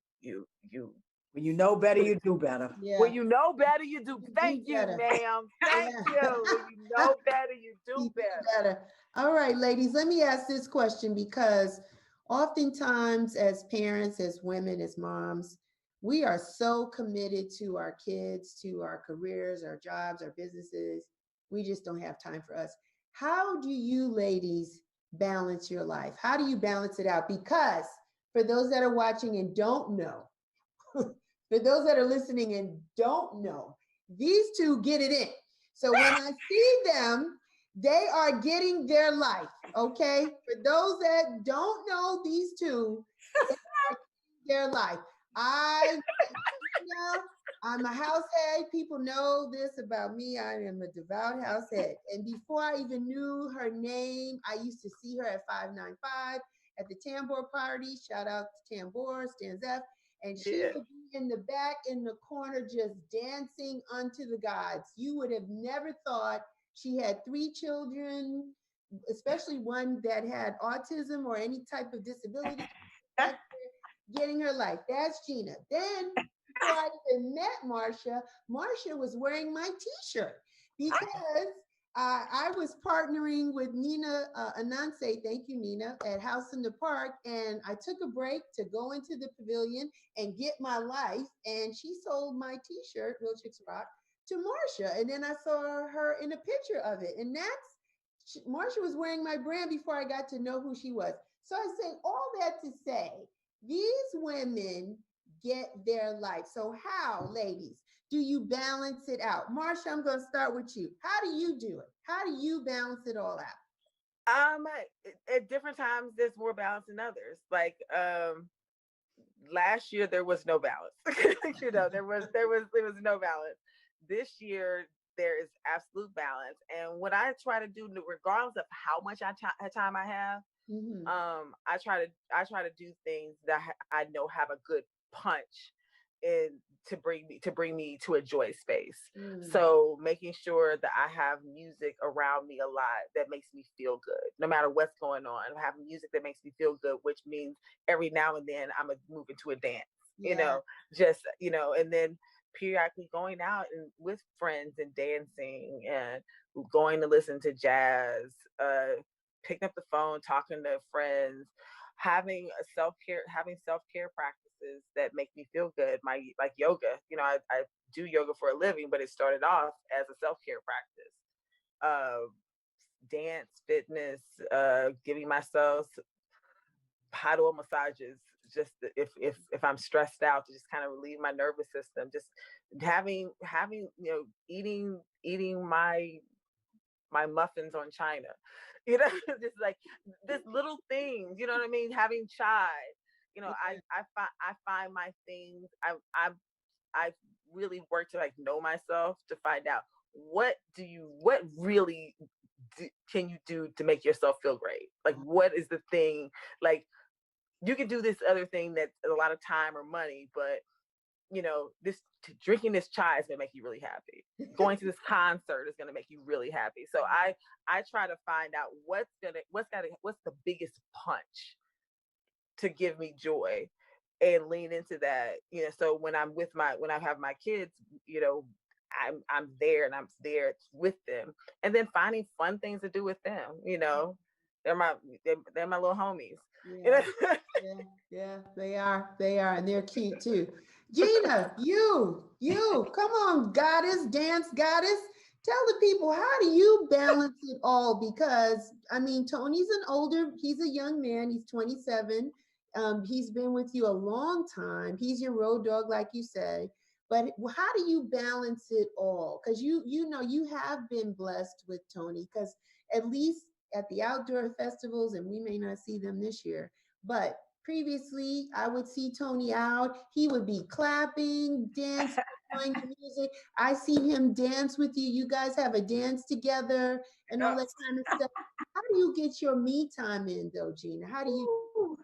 when you know better, you do better. Yeah. When you know better, you do. Thank you, ma'am. Thank you. When you know better, you do better. All right, ladies, let me ask this question, because oftentimes as parents, as women, as moms, we are so committed to our kids, to our careers, our jobs, our businesses. We just don't have time for us. How do you ladies balance your life? How do you balance it out? Because for those that are watching and don't know, for those that are listening and don't know, these two get it in. So when I see them, they are getting their life, okay? For those that don't know these two, they are getting their life. I'm a house head. People know this about me. I am a devout house head. And before I even knew her name, I used to see her at 595 at the Tambor party. Shout out to Tambor, Stands F. And she would be in the back, in the corner, just dancing unto the gods. You would have never thought she had 3 children, especially one that had autism or any type of disability, getting her life. That's Gina. Then, before I even met Marsha, Marsha was wearing my t-shirt because I was partnering with Nina Ananse, thank you, Nina, at House in the Park. And I took a break to go into the pavilion and get my life. And she sold my t-shirt, Real Chicks Rock, to Marsha. And then I saw her in a picture of it. And Marsha was wearing my brand before I got to know who she was. So I say all that to say, these women get their life. So how, ladies, do you balance it out? Marsha, I'm going to start with you. How do you do it? How do you balance it all out? At different times, there's more balance than others. Like, last year there was no balance. There was no balance. This year there is absolute balance. And what I try to do, regardless of how much time I have, I try to do things that I know have a good punch in to bring me to a joy space. So making sure that I have music around me a lot that makes me feel good, no matter what's going on. I have music that makes me feel good, which means every now and then I'm gonna move into a dance, and then periodically going out and with friends and dancing and going to listen to jazz, picking up the phone, talking to friends, having self-care practices that make me feel good. Like yoga, I do yoga for a living, but it started off as a self-care practice. Dance, fitness, giving myself hot oil massages, just if I'm stressed out, to just kind of relieve my nervous system. Just having eating my muffins on China, just like this little things, you know what I mean? Having chai, I find my things. I've really worked to like know myself, to find out what really can you do to make yourself feel great? Like, what is the thing? Like, you can do this other thing that's a lot of time or money, but you know, drinking this chai is going to make you really happy. Going to this concert is going to make you really happy. So I try to find out what's the biggest punch to give me joy, and lean into that. You know, so when I have my kids, you know, I'm there with them, and then finding fun things to do with them. You know, they're my little homies. Yeah, yeah, they are, and they're cute too. Gina, you, come on, goddess, dance goddess. Tell the people, how do you balance it all? Because I mean, he's a young man. He's 27. He's been with you a long time. He's your road dog, like you say. But how do you balance it all? Because you know, you have been blessed with Tony, because at least at the outdoor festivals, and we may not see them this year, but previously I would see Tony out. He would be clapping, dancing, playing the music. I see him dance with you. You guys have a dance together and all that kind of stuff. How do you get your me time in, though, Gina? How do you?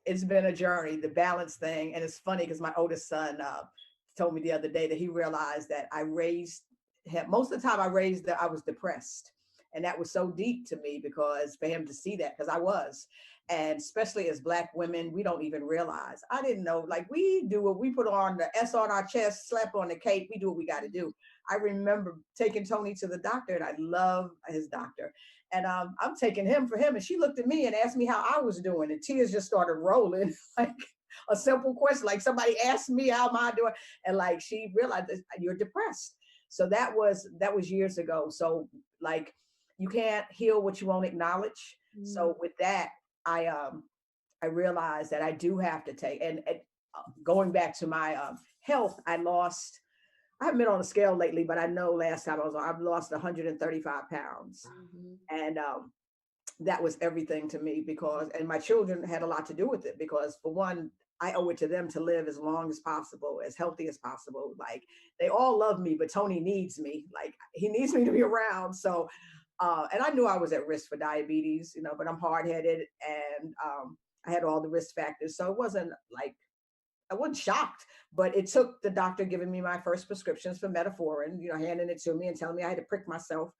It's been a journey, the balance thing. And it's funny because my oldest son told me the other day that he realized that I raised him. Most of the time I was depressed. And that was so deep to me, because for him to see that, because I was, and especially as Black women, we don't even realize. I didn't know, like, we do what we put on the S on our chest, slap on the cape. We do what we got to do. I remember taking Tony to the doctor, and I love his doctor. And I'm taking him for him. And she looked at me and asked me how I was doing. And tears just started rolling. Like a simple question, like somebody asked me, how am I doing? And like, she realized that you're depressed. So that was years ago. So like, you can't heal what you won't acknowledge. Mm. So with that, I realized that I do have to take, and going back to my health, I haven't been on a scale lately, but I know last time I've lost 135 pounds. Mm-hmm. And that was everything to me, and my children had a lot to do with it, because for one, I owe it to them to live as long as possible, as healthy as possible. Like, they all love me, but Tony needs me. Like, he needs me to be around. So, and I knew I was at risk for diabetes, you know, but I'm hard-headed, and I had all the risk factors. So it wasn't like, I wasn't shocked, but it took the doctor giving me my first prescriptions for metformin, you know, handing it to me and telling me I had to prick myself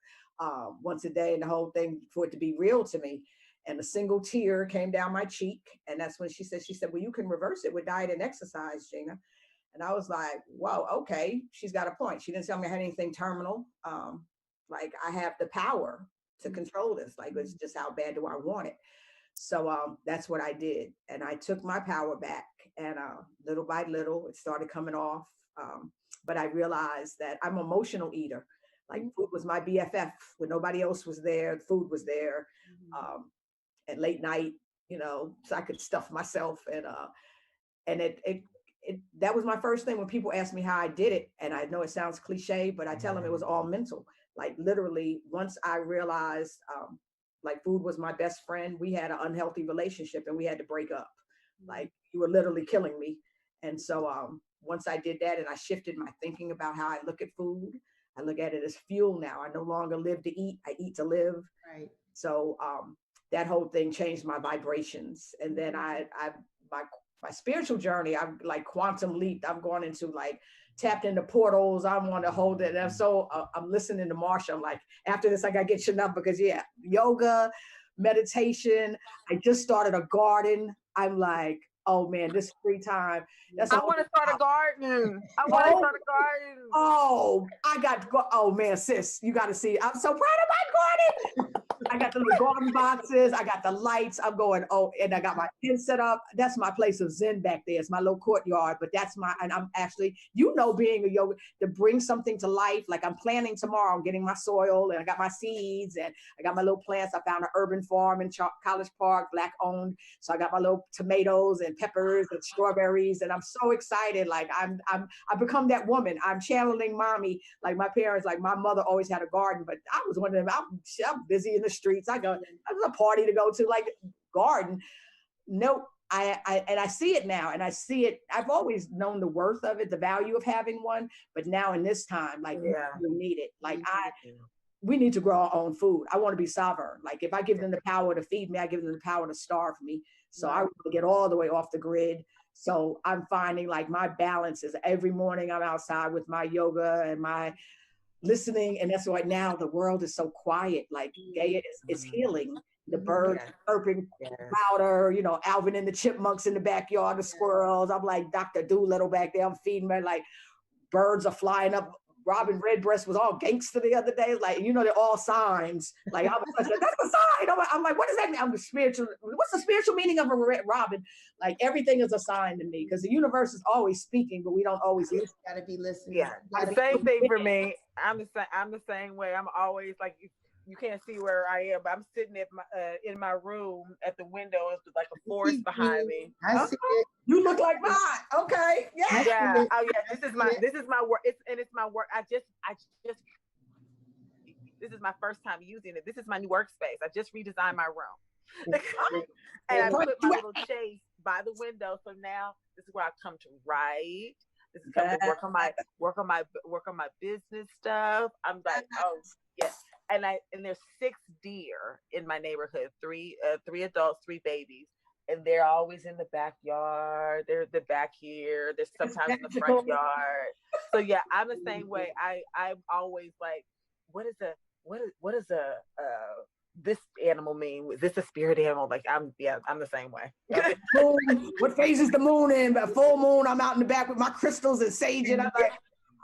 once a day, and the whole thing, for it to be real to me. And a single tear came down my cheek. And that's when she said, well, you can reverse it with diet and exercise, Gina. And I was like, whoa, okay, she's got a point. She didn't tell me I had anything terminal. Like, I have the power to control this. Like, it's just, how bad do I want it? So that's what I did. And I took my power back, and little by little, it started coming off. But I realized that I'm an emotional eater. Like, food was my BFF. When nobody else was there, food was there. At late night, you know, so I could stuff myself. And that was my first thing when people ask me how I did it. And I know it sounds cliche, but I tell them it was all mental. Like, literally, once I realized like, food was my best friend, we had an unhealthy relationship and we had to break up. Like, you were literally killing me. And so once I did that, and I shifted my thinking about how I look at food, I look at it as fuel now. I no longer live to eat, I eat to live. Right. So that whole thing changed my vibrations. And then my spiritual journey, I've like quantum leaped. I've gone into, like, tapped into portals. I want to hold it. And so I'm listening to Marsha. I'm like, after this, I got to get you up, because yoga, meditation. I just started a garden. I'm like, oh man, this free time. I want to start a garden. Oh man, sis, you got to see. I'm so proud of my garden. I got the little garden boxes. I got the lights. I'm going, and I got my tent set up. That's my place of Zen back there. It's my little courtyard, but and I'm actually, being a yoga, to bring something to life. Like, I'm planting tomorrow. I'm getting my soil, and I got my seeds, and I got my little plants. I found an urban farm in College Park, Black owned. So I got my little tomatoes and peppers and strawberries, and I'm so excited. Like, I've become that woman. I'm channeling mommy. Like, my parents, like, my mother always had a garden, but I was one of them. I'm busy in the streets. I was a party to go to, like, garden. Nope. I see it now, and I see it. I've always known the worth of it, the value of having one, but now in this time, like, we need it. Like, we need to grow our own food. I want to be sovereign. Like, if I give them the power to feed me, I give them the power to starve me. So I want to get all the way off the grid. So I'm finding like my balance is every morning I'm outside with my yoga and my listening. And that's why now the world is so quiet. Like Gaia is healing. The birds chirping louder, you know, Alvin and the chipmunks in the backyard, the squirrels. I'm like Dr. Doolittle back there. I'm feeding me, like birds are flying up. Robin Redbreast was all gangster the other day. Like, you know, they're all signs. Like, that's a sign. I'm like, what does that mean? I'm spiritual. What's the spiritual meaning of a red robin? Like, everything is a sign to me because the universe is always speaking, but we don't always listen. Gotta be listening. Yeah, the same thing for me. I'm the same way. I'm always like, you can't see where I am, but I'm sitting at my in my room at the window. It's like a forest behind me. I see it. You look like mine. Okay. Yeah. Yeah. Oh yeah. This is my work. It's my work. I just. This is my first time using it. This is my new workspace. I just redesigned my room, and I put my little chase by the window. So now this is where I come to write. This is coming to work on my business stuff. I'm like, oh yes. And there's 6 deer in my neighborhood, 3 adults, 3 babies, and they're always in the backyard. They're the back here. They're sometimes in the front yard. So yeah, I'm the same way. I'm always like, what is this animal mean? Is this a spirit animal? Like I'm the same way. What phase is the moon in? But full moon, I'm out in the back with my crystals and sage, and I'm like,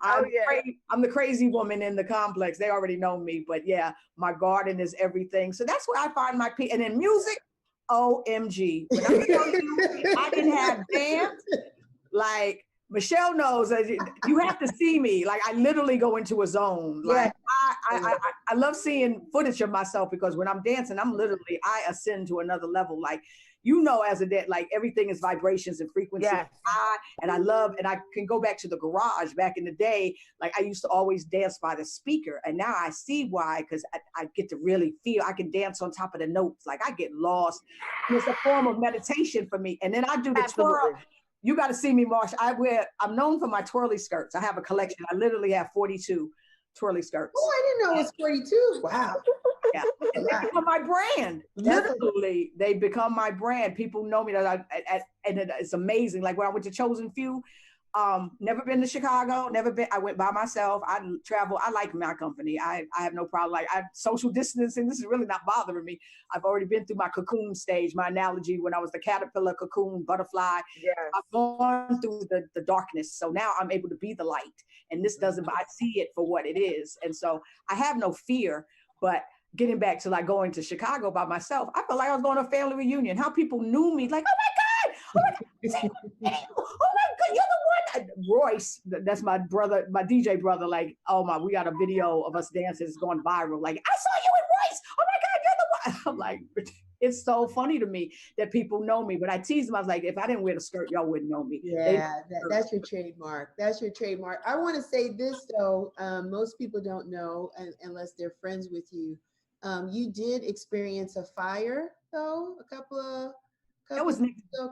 I'm the crazy woman in the complex. They already know me, but yeah, my garden is everything. So that's where I find my peace. And in music, OMG. When I didn't have dance, like Michelle knows that you have to see me. Like I literally go into a zone. Like I love seeing footage of myself because when I'm dancing, I ascend to another level. Like, you know, as a dad, like everything is vibrations and frequency. Yes. And I can go back to the garage back in the day. Like I used to always dance by the speaker. And now I see why, because I get to really feel, I can dance on top of the notes. Like I get lost. And it's a form of meditation for me. And then I do the twirl. You got to see me, Marsha. I'm known for my twirly skirts. I have a collection. I literally have 42 twirly skirts. Oh, I didn't know it was 42. Wow. Yeah. And they become my brand. Literally, they become my brand. People know me and it's amazing. Like when I went to Chosen Few, never been to Chicago, I went by myself. I travel. I like my company. I have no problem. Like social distancing, this is really not bothering me. I've already been through my cocoon stage, my analogy when I was the caterpillar, cocoon, butterfly. Yes. I've gone through the darkness. So now I'm able to be the light. And this doesn't, I see it for what it is. And so I have no fear, but getting back to like going to Chicago by myself, I felt like I was going to a family reunion. How people knew me, like, oh my God, oh my God, you're the one. Royce, that's my brother, my DJ brother, like, oh my, we got a video of us dancing, it's going viral. Like, I saw you with Royce. Oh my God, you're the one. I'm like, it's so funny to me that people know me, but I tease them. I was like, if I didn't wear the skirt, y'all wouldn't know me. Yeah, that's your trademark. That's your trademark. I want to say this though, most people don't know unless they're friends with you. You did experience a fire though, a couple of months ago.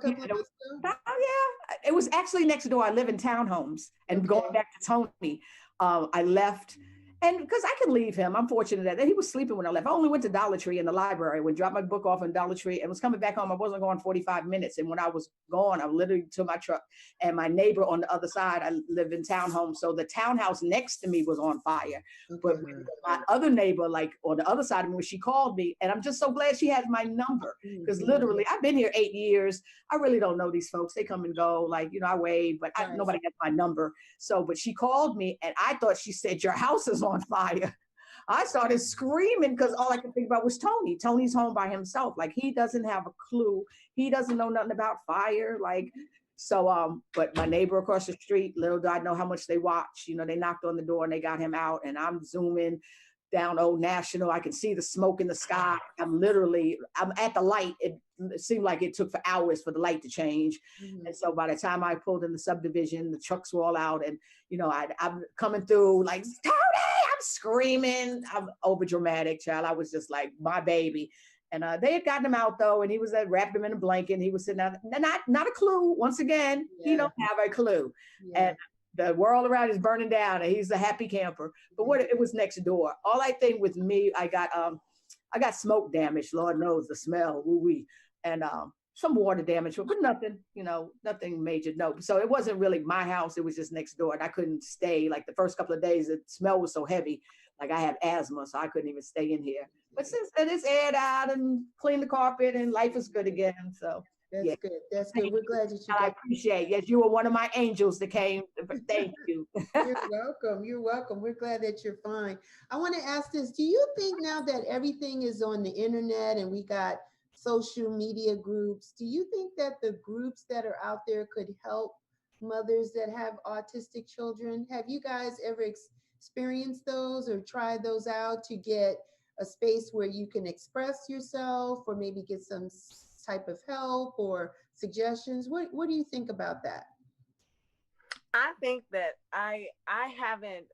Oh yeah, it was actually next door. I live in townhomes, and going back to Tony, I left. And because I can leave him, I'm fortunate that he was sleeping when I left. I only went to Dollar Tree in the library, would drop my book off in Dollar Tree and was coming back home. I wasn't going 45 minutes. And when I was gone, I literally to my truck, and my neighbor on the other side, I live in townhome. So the townhouse next to me was on fire. But my other neighbor, like on the other side of me, when she called me, and I'm just so glad she has my number, because literally I've been here 8 years. I really don't know these folks. They come and go, like, you know, I wave, but nobody has my number. So, but she called me and I thought she said, your house is on fire. I started screaming because all I could think about was Tony. Tony's home by himself. Like, he doesn't have a clue. He doesn't know nothing about fire. Like, so, but my neighbor across the street, little did I know how much they watch. You know, they knocked on the door and they got him out, and I'm zooming down Old National. I can see the smoke in the sky. I'm at the light. It seemed like it took for hours for the light to change. And so by the time I pulled in the subdivision, the trucks were all out, and, you know, I'm coming through like, Tony, I'm screaming. I'm over dramatic, child. I was just like, my baby. And they had gotten him out though, and he was wrapped him in a blanket, and he was sitting out, not a clue. Once again, he don't have a clue. And the world around is burning down, and he's a happy camper. But it was next door. All I think with me, I got smoke damage. Lord knows the smell, woo-wee. And some water damage, but nothing, nothing major. No. So it wasn't really my house. It was just next door. And I couldn't stay. Like the first couple of days, the smell was so heavy. Like I have asthma, so I couldn't even stay in here. But since then, it's aired out and cleaned the carpet and life is good again. So That's good. That's good. We're glad that you I got. appreciate it. Yes, you were one of my angels that came. Thank you. You're welcome. You're welcome. We're glad that you're fine. I want to ask this. Do you think now that everything is on the internet and we got social media groups, do you think that the groups that are out there could help mothers that have autistic children? Have you guys ever experienced those or tried those out to get a space where you can express yourself or maybe get some type of help or suggestions? What do you think about that? I think that I haven't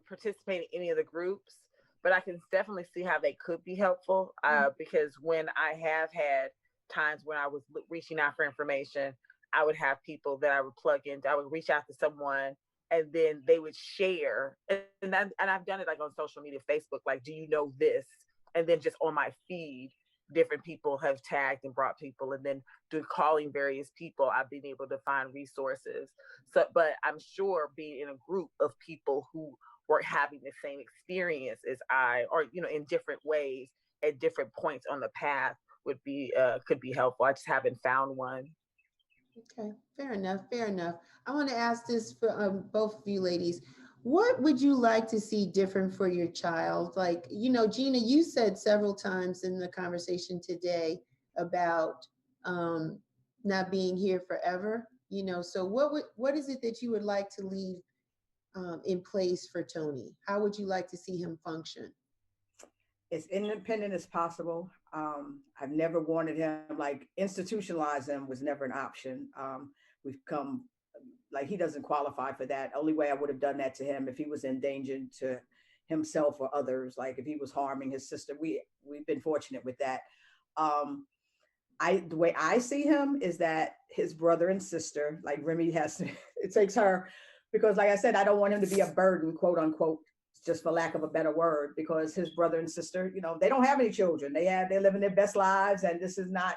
participated in any of the groups, but I can definitely see how they could be helpful because when I have had times when I was reaching out for information, I would have people that I would plug into. I would reach out to someone and then they would share. And I've done it like on social media, Facebook, like, do you know this? And then just on my feed, different people have tagged and brought people, and then calling various people, I've been able to find resources. So, but I'm sure being in a group of people who were having the same experience as I, or, in different ways at different points on the path would be, could be helpful. I just haven't found one. Okay, fair enough, fair enough. I want to ask this for both of you ladies. What would you like to see different for your child? Like, Gina, you said several times in the conversation today about not being here forever. So what is it that you would like to leave in place for Tony? How would you like to see him function? As independent as possible. I've never wanted him, like, institutionalize him was never an option. We've come, like, he doesn't qualify for that. Only way I would have done that to him if he was in danger to himself or others, like if he was harming his sister. We've been fortunate with that. The way I see him is that his brother and sister, like Remy has to, it takes her, because like I said, I don't want him to be a burden, quote unquote, just for lack of a better word, because his brother and sister, they don't have any children. They're living their best lives. And this is not,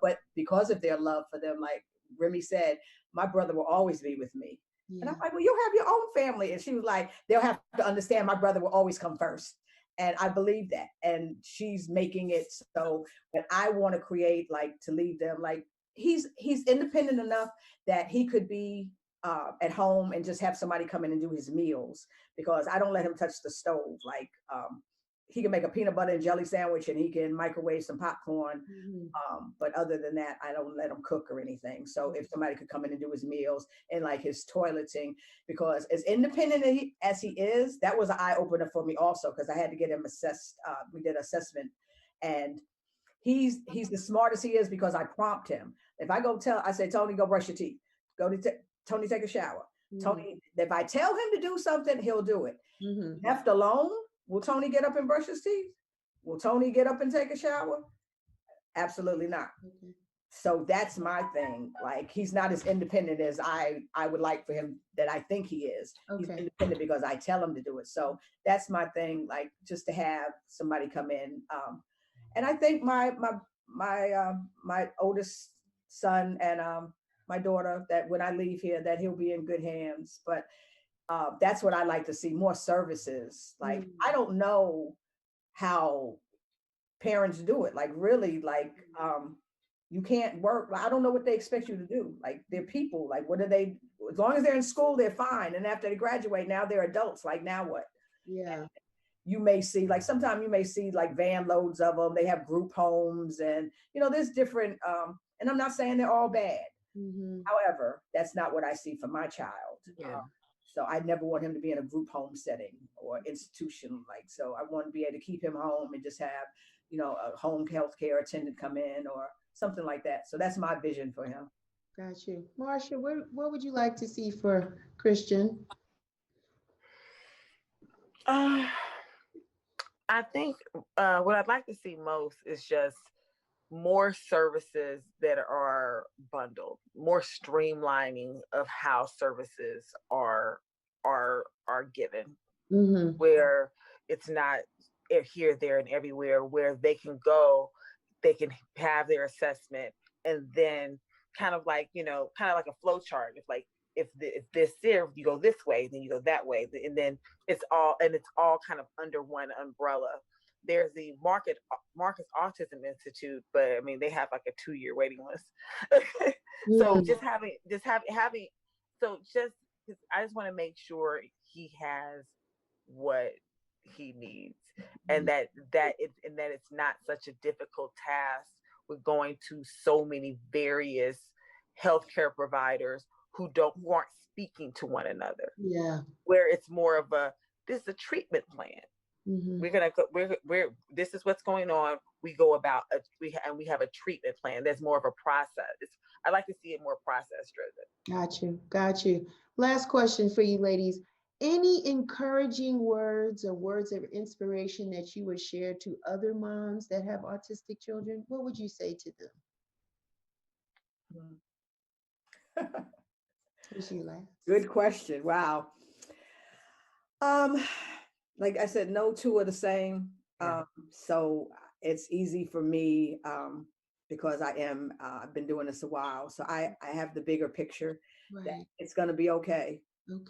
but because of their love for them, like Remy said, my brother will always be with me. Yeah. And I'm like, well, you have your own family. And she was like, they'll have to understand my brother will always come first. And I believe that. And she's making it so that I want to create, like, to leave them, like, he's independent enough that he could be at home and just have somebody come in and do his meals, because I don't let him touch the stove. Like, he can make a peanut butter and jelly sandwich and he can microwave some popcorn. But other than that, I don't let him cook or anything. So if somebody could come in and do his meals and like his toileting, because as independent as he is, that was an eye opener for me also, because I had to get him assessed. We did assessment, and he's the smartest he is because I prompt him. If I I say, Tony, go brush your teeth. Tony, take a shower. Tony, if I tell him to do something, he'll do it. Left alone, will Tony get up and brush his teeth? Will Tony get up and take a shower? Absolutely not. So that's my thing. Like, he's not as independent as I would like for him, that I think he is. He's independent because I tell him to do it. So that's my thing, like, just to have somebody come in. And I think my oldest son and my daughter, that when I leave here, that he'll be in good hands. But that's what I like to see, more services. Like, I don't know how parents do it. Like, really, like, you can't work. I don't know what they expect you to do. Like, they're people. Like, what are they? As long as they're in school, they're fine. And after they graduate, now they're adults. Like, now what? Yeah. And you may see, like, sometimes you may see like van loads of them. They have group homes, and there's different. And I'm not saying they're all bad. However, that's not what I see for my child. Yeah. So I never want him to be in a group home setting or institution. Like, so I want to be able to keep him home and just have, a home health care attendant come in or something like that. So that's my vision for him. Got you. Marsha, what would you like to see for Christian? I think what I'd like to see most is just more services that are bundled, more streamlining of how services are given, where it's not here, there, and everywhere, where they can go, they can have their assessment, and then kind of like, kind of like a flow chart. If like, if this here, you go this way, then you go that way. And then it's all kind of under one umbrella. There's the Marcus Autism Institute, but I mean, they have like a 2-year waiting list. So just having, so just, I just want to make sure he has what he needs, and that it's not such a difficult task with going to so many various healthcare providers who aren't speaking to one another. Yeah. Where it's more of this is a treatment plan. Mm-hmm. We're gonna go. This is what's going on. We go about we have a treatment plan. There's more of a process. I like to see it more process driven. Got you. Last question for you ladies. Any encouraging words or words of inspiration that you would share to other moms that have autistic children? What would you say to them? Good question. Wow. Like I said, no two are the same. Yeah. So it's easy for me because I've been doing this a while. So I have the bigger picture that it's going to be okay.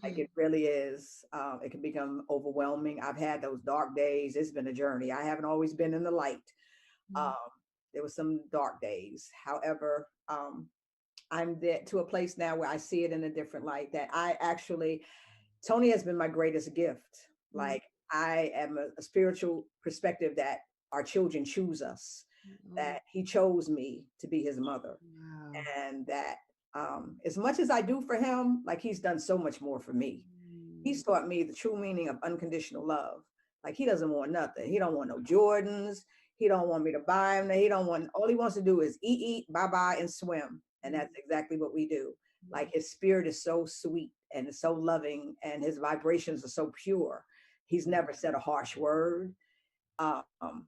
Like it really is. It can become overwhelming. I've had those dark days. It's been a journey. I haven't always been in the light. There were some dark days. However, I'm there to a place now where I see it in a different light, that Tony has been my greatest gift. Like I am a spiritual perspective that our children choose us, that he chose me to be his mother. And that as much as I do for him, like he's done so much more for me. He's taught me the true meaning of unconditional love. Like he doesn't want nothing. He don't want no Jordans. He don't want me to buy him. All he wants to do is eat, bye-bye, and swim. And that's exactly what we do. Like his spirit is so sweet and so loving, and his vibrations are so pure. He's never said a harsh word.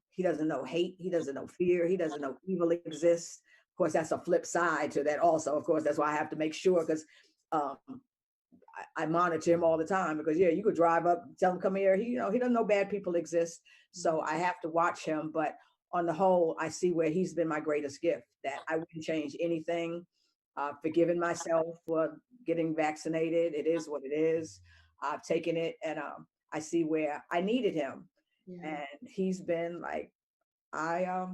He doesn't know hate. He doesn't know fear. He doesn't know evil exists. Of course, that's a flip side to that also. Of course, that's why I have to make sure, because I monitor him all the time, because you could drive up, tell him, come here. He doesn't know bad people exist. So I have to watch him. But on the whole, I see where he's been my greatest gift, that I wouldn't change anything. Forgiving myself for getting vaccinated. It is what it is. I've taken it, and I see where I needed him. And he's been like, I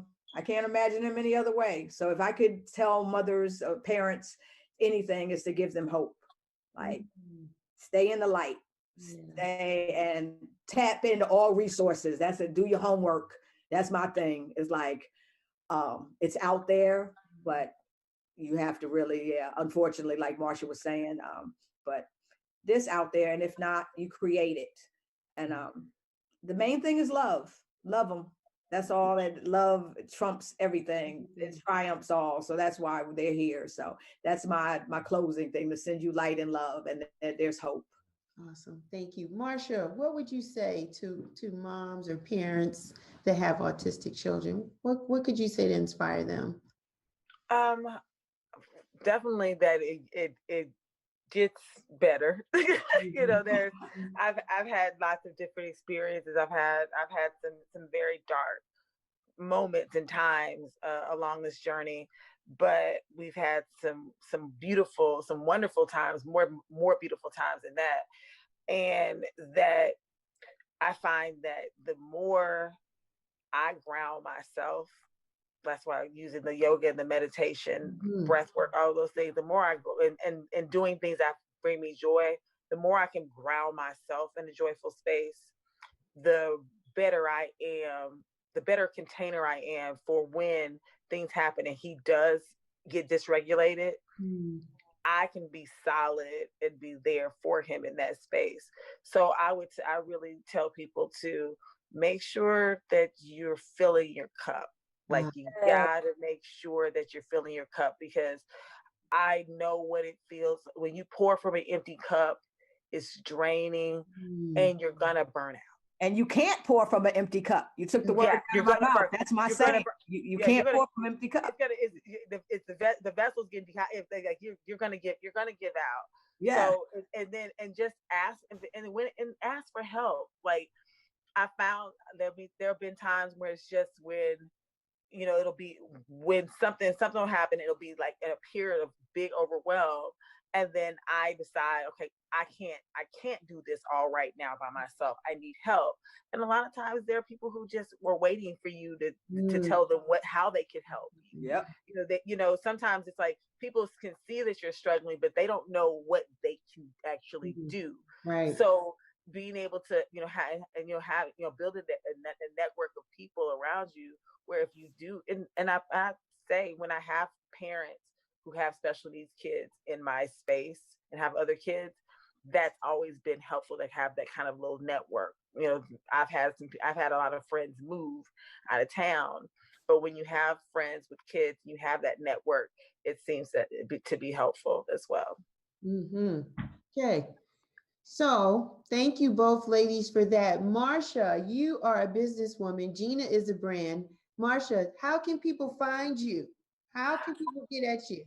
can't imagine him any other way. So if I could tell mothers or parents anything, is to give them hope. Like stay in the light, stay and tap into all resources. That's it. Do your homework. That's my thing. It's like, it's out there, but you have to really, unfortunately, like Marsha was saying, but this out there, and if not, you create it. And the main thing is love them. That's all. That love trumps everything. It triumphs all. So that's why they're here. So that's my closing thing, to send you light and love, and there's hope. Awesome. Thank you. Marsha, what would you say to moms or parents that have autistic children? What could you say to inspire them? Definitely that it gets better. I've had lots of different experiences. I've had some very dark moments and times along this journey, but we've had some beautiful, some wonderful times, more beautiful times than that. And that I find that the more I ground myself, that's why I'm using the yoga and the meditation, breath work, all those things, the more I go and doing things that bring me joy, the more I can ground myself in a joyful space, the better I am, the better container I am for when things happen and he does get dysregulated. I can be solid and be there for him in that space. So I really tell people to make sure that you're filling your cup. Like you gotta make sure that you're filling your cup, because I know what it feels when you pour from an empty cup. It's draining, and you're gonna burn out. And you can't pour from an empty cup. You took the word out of my mouth. That's my saying. You can't pour from an empty cup. The vessel's getting dehydrated. Like you're gonna give out. Yeah. So and just ask and ask for help. Like I found there have been times where it's just when it'll be when something will happen, it'll be like in a period of big overwhelm. And then I decide, okay, I can't do this all right now by myself. I need help. And a lot of times there are people who just were waiting for you to tell them how they can help you. Yep. Sometimes it's like people can see that you're struggling, but they don't know what they can actually do. Right. So being able to, building a network of people around you, where if you do, and I say, when I have parents who have special needs kids in my space and have other kids, that's always been helpful to have that kind of little network. I've had a lot of friends move out of town, but when you have friends with kids, you have that network, it seems to be helpful as well. Okay. So thank you both ladies for that. Marsha, you are a businesswoman. Gina is a brand. Marsha, how can people find you? How can people get at you?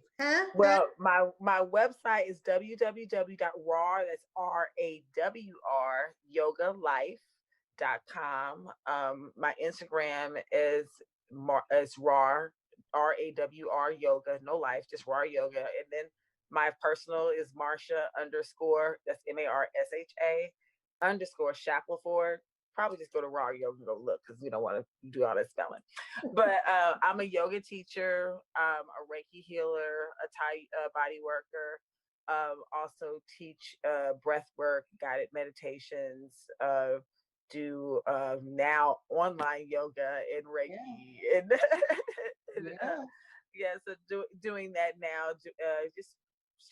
Well, my website is www.rawr, that's RAWR, yogalife.com. My Instagram is RAWR, RAWR yoga, no life, just RAW yoga. And then my personal is Marsha _ that's MARSHA _Shackelford. Probably just go to Raw Yoga and go look, because we don't want to do all that spelling. But I'm a yoga teacher, a Reiki healer, a Thai body worker. Also teach breath work, guided meditations, do now online yoga and Reiki. So doing that now, just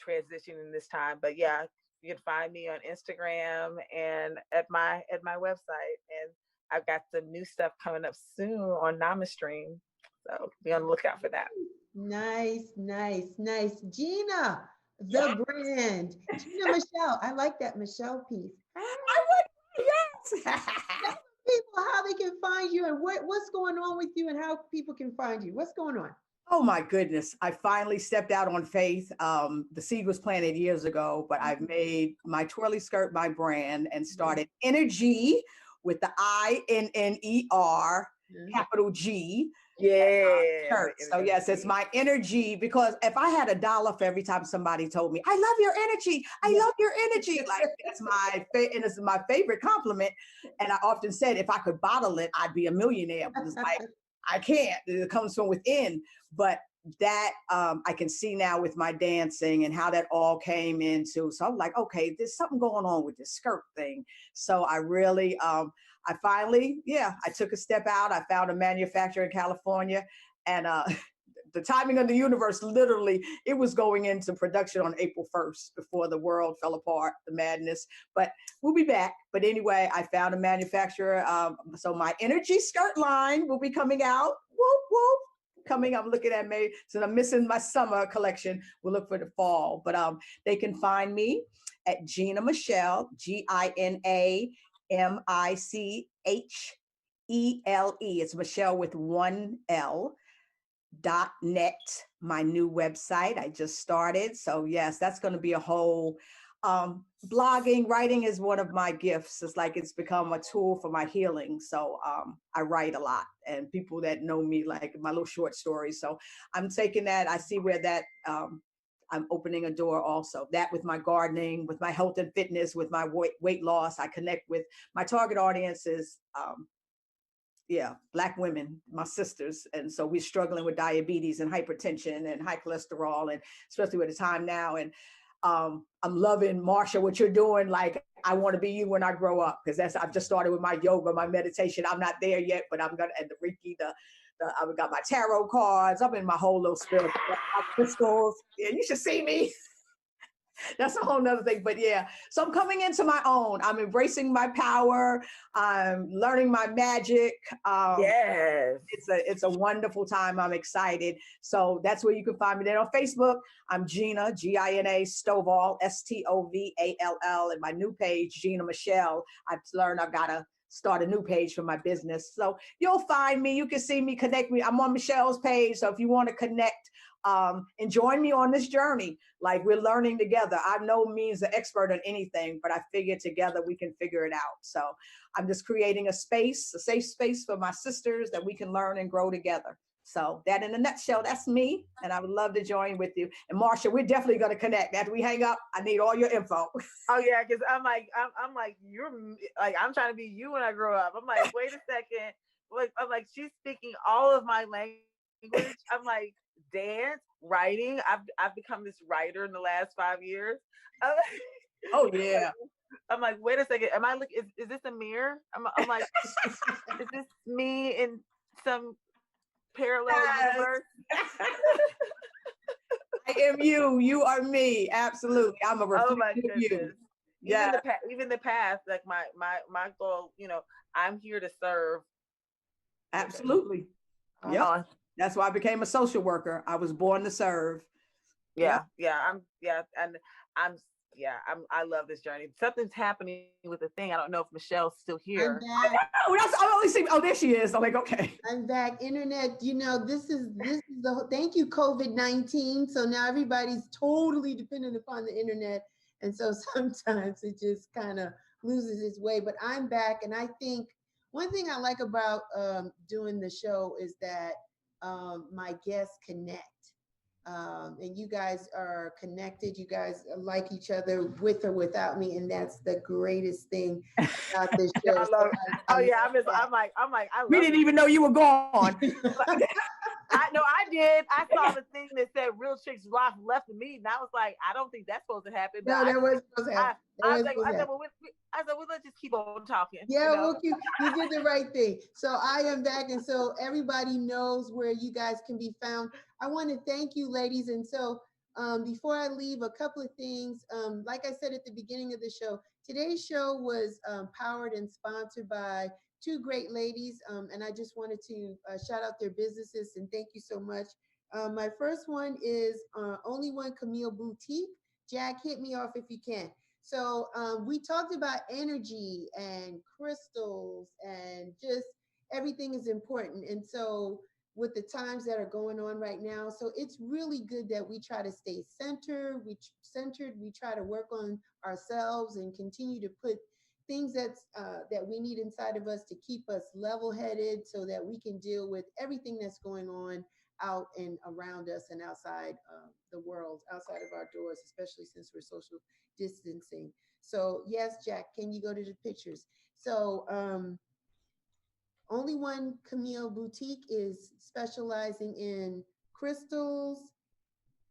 transitioning this time. But yeah, you can find me on Instagram and at my website. And I've got some new stuff coming up soon on NamaStream. So be on the lookout for that. Nice. Gina, the brand. Gina Michelle. I like that Michelle piece. Yes. Tell people how they can find you and what's going on with you and how people can find you. What's going on? Oh my goodness. I finally stepped out on faith. The seed was planted years ago, but I've made my twirly skirt my brand and started Energy with the INNER, capital G. Yeah. So yes, it's my energy, because if I had $1 for every time somebody told me, I love your energy, I love your energy, like that's and it's my favorite compliment. And I often said, if I could bottle it, I'd be a millionaire. But it's like, I can't. It comes from within. But that I can see now with my dancing and how that all came into. So I'm like, okay, there's something going on with this skirt thing. So I really, I finally, I took a step out. I found a manufacturer in California, and the timing of the universe, literally, it was going into production on April 1st before the world fell apart, the madness. But we'll be back. But anyway, I found a manufacturer. So my energy skirt line will be coming out. Whoop, whoop. I'm looking at May. So I'm missing my summer collection. We'll look for the fall. But they can find me at Gina Michelle, GinaMichele. It's Michelle with 1 L. .net, my new website. I just started. So yes, that's going to be a whole blogging. Writing is one of my gifts. It's like it's become a tool for my healing. So I write a lot, and people that know me like my little short stories. So I'm taking that. I see where that I'm opening a door also. That with my gardening, with my health and fitness, with my weight loss, I connect with my target audiences. Black women, my sisters. And so we're struggling with diabetes and hypertension and high cholesterol, and especially with the time now. And I'm loving, Marsha, what you're doing. Like, I want to be you when I grow up, because I've just started with my yoga, my meditation. I'm not there yet, but I'm going to, and the Reiki, I've got my tarot cards. I'm in my whole little spiritual crystals. Yeah, you should see me. That's a whole nother thing. But yeah, so I'm coming into my own. I'm embracing my power. I'm learning my magic. Yes. It's a wonderful time. I'm excited. So that's where you can find me. Then on Facebook, I'm Gina, Gina Stovall, Stovall. And my new page, Gina Michelle. I've learned I've got to start a new page for my business. So you'll find me. You can see me, connect me. I'm on Michelle's page. So if you want to connect, and join me on this journey. Like, we're learning together. I'm no means an expert on anything, but I figure together we can figure it out. So I'm just creating a safe space for my sisters that we can learn and grow together. So that in a nutshell, that's me. And I would love to join with you. And Marsha, we're definitely going to connect. After we hang up, I need all your info. Oh yeah, because I'm like, you're like, I'm trying to be you when I grow up. I'm like, wait a second. Like, I'm like, she's speaking all of my language. I'm like, dance, writing. I've become this writer in the last 5 years. Oh yeah. I'm like, wait a second. Am I look? Is this a mirror? I'm like, is this me in some parallel universe? I am you. You are me. Absolutely. I'm a reflection of you. Yeah. Even the past, like my goal. I'm here to serve. Absolutely. Yeah. That's why I became a social worker. I was born to serve. Yeah. I love this journey. Something's happening with the thing. I don't know if Michelle's still here. I'm back. I only see. Oh, there she is. I'm like, okay. I'm back. Internet. This is the. Thank you, COVID-19. So now everybody's totally dependent upon the internet, and so sometimes it just kind of loses its way. But I'm back, and I think one thing I like about doing the show is that my guests connect. And you guys are connected. You guys like each other with or without me, and that's the greatest thing about this show. I'm like, we didn't even know you were gone. I did. I saw the thing that said "Real Chicks Rock" left the meeting. I was like, I don't think that's supposed to happen. No, that wasn't supposed to happen. I said, well, let's just keep on talking. Yeah, you did the right thing. So I am back, and so everybody knows where you guys can be found. I want to thank you, ladies. And so before I leave, a couple of things. Like I said at the beginning of the show, today's show was powered and sponsored by two great ladies. And I just wanted to shout out their businesses and thank you so much. My first one is Only One Camille Boutique. Jack, hit me off if you can. So we talked about energy and crystals and just everything is important. And so with the times that are going on right now, so it's really good that we try to stay centered. We try to work on ourselves and continue to put things that we need inside of us to keep us level-headed so that we can deal with everything that's going on out and around us and outside the world, outside of our doors, especially since we're social distancing. So yes, Jack, can you go to the pictures? So Only One Camille Boutique is specializing in crystals,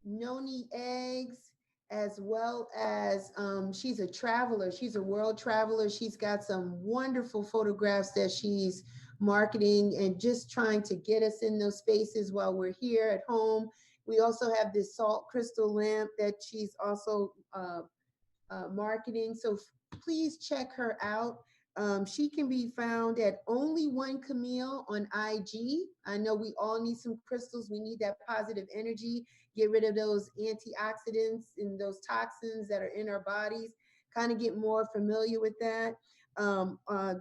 noni eggs, as well as she's a traveler. She's a world traveler. She's got some wonderful photographs that she's marketing and just trying to get us in those spaces while we're here at home. We also have this salt crystal lamp that she's also marketing. So please check her out. She can be found at Only One Camille on IG. I know we all need some crystals. We need that positive energy, get rid of those antioxidants and those toxins that are in our bodies, kind of get more familiar with that.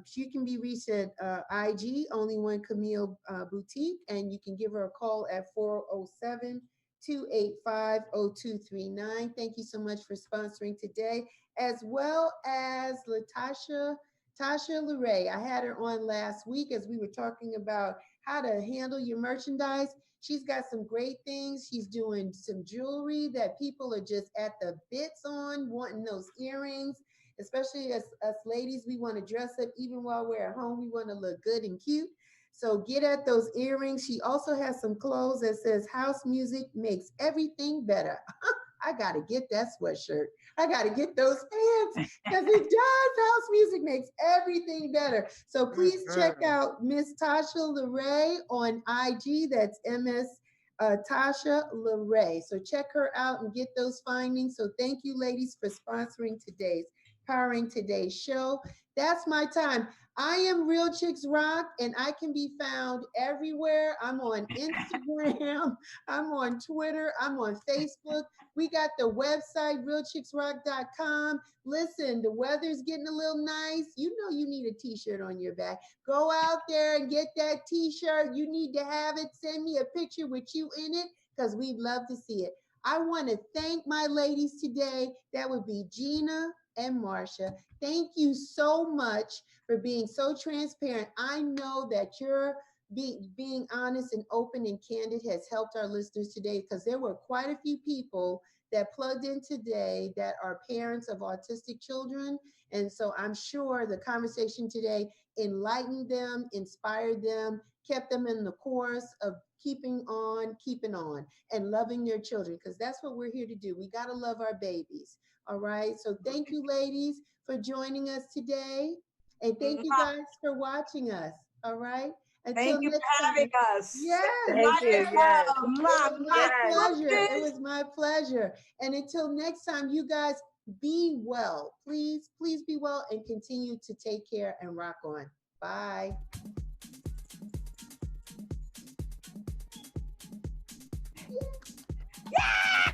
She can be reached at IG, Only One Camille Boutique, and you can give her a call at 407-285-0239. Thank you so much for sponsoring today, as well as Tasha LeRae. I had her on last week as we were talking about how to handle your merchandise. She's got some great things. She's doing some jewelry that people are just at the bits on, wanting those earrings, especially as us ladies, we want to dress up even while we're at home. We want to look good and cute. So get at those earrings. She also has some clothes that says house music makes everything better. I got to get that sweatshirt. I got to get those pants because it does. House music makes everything better. So please check out Miss Tasha LeRae on IG. That's MS Tasha LeRae. So check her out and get those findings. So thank you, ladies, for powering today's show. That's my time. I am Real Chicks Rock, and I can be found everywhere. I'm on Instagram. I'm on Twitter. I'm on Facebook. We got the website, realchicksrock.com. Listen, the weather's getting a little nice. You know you need a t-shirt on your back. Go out there and get that t-shirt. You need to have it. Send me a picture with you in it because we'd love to see it. I want to thank my ladies today. That would be Gina and Marsha. Thank you so much for being so transparent. I know that your being honest and open and candid has helped our listeners today, because there were quite a few people that plugged in today that are parents of autistic children. And so I'm sure the conversation today enlightened them, inspired them, kept them in the course of keeping on, and loving their children, because that's what we're here to do. We got to love our babies. All right. So thank you, ladies, for joining us today. And thank you guys for watching us. All right. Until Thank you next for time. having us. Yes, Thank you. yes. Yes. It was my Yes. pleasure. It was my pleasure. And until next time, you guys be well. Please, please be well and continue to take care and rock on. Bye. Yeah!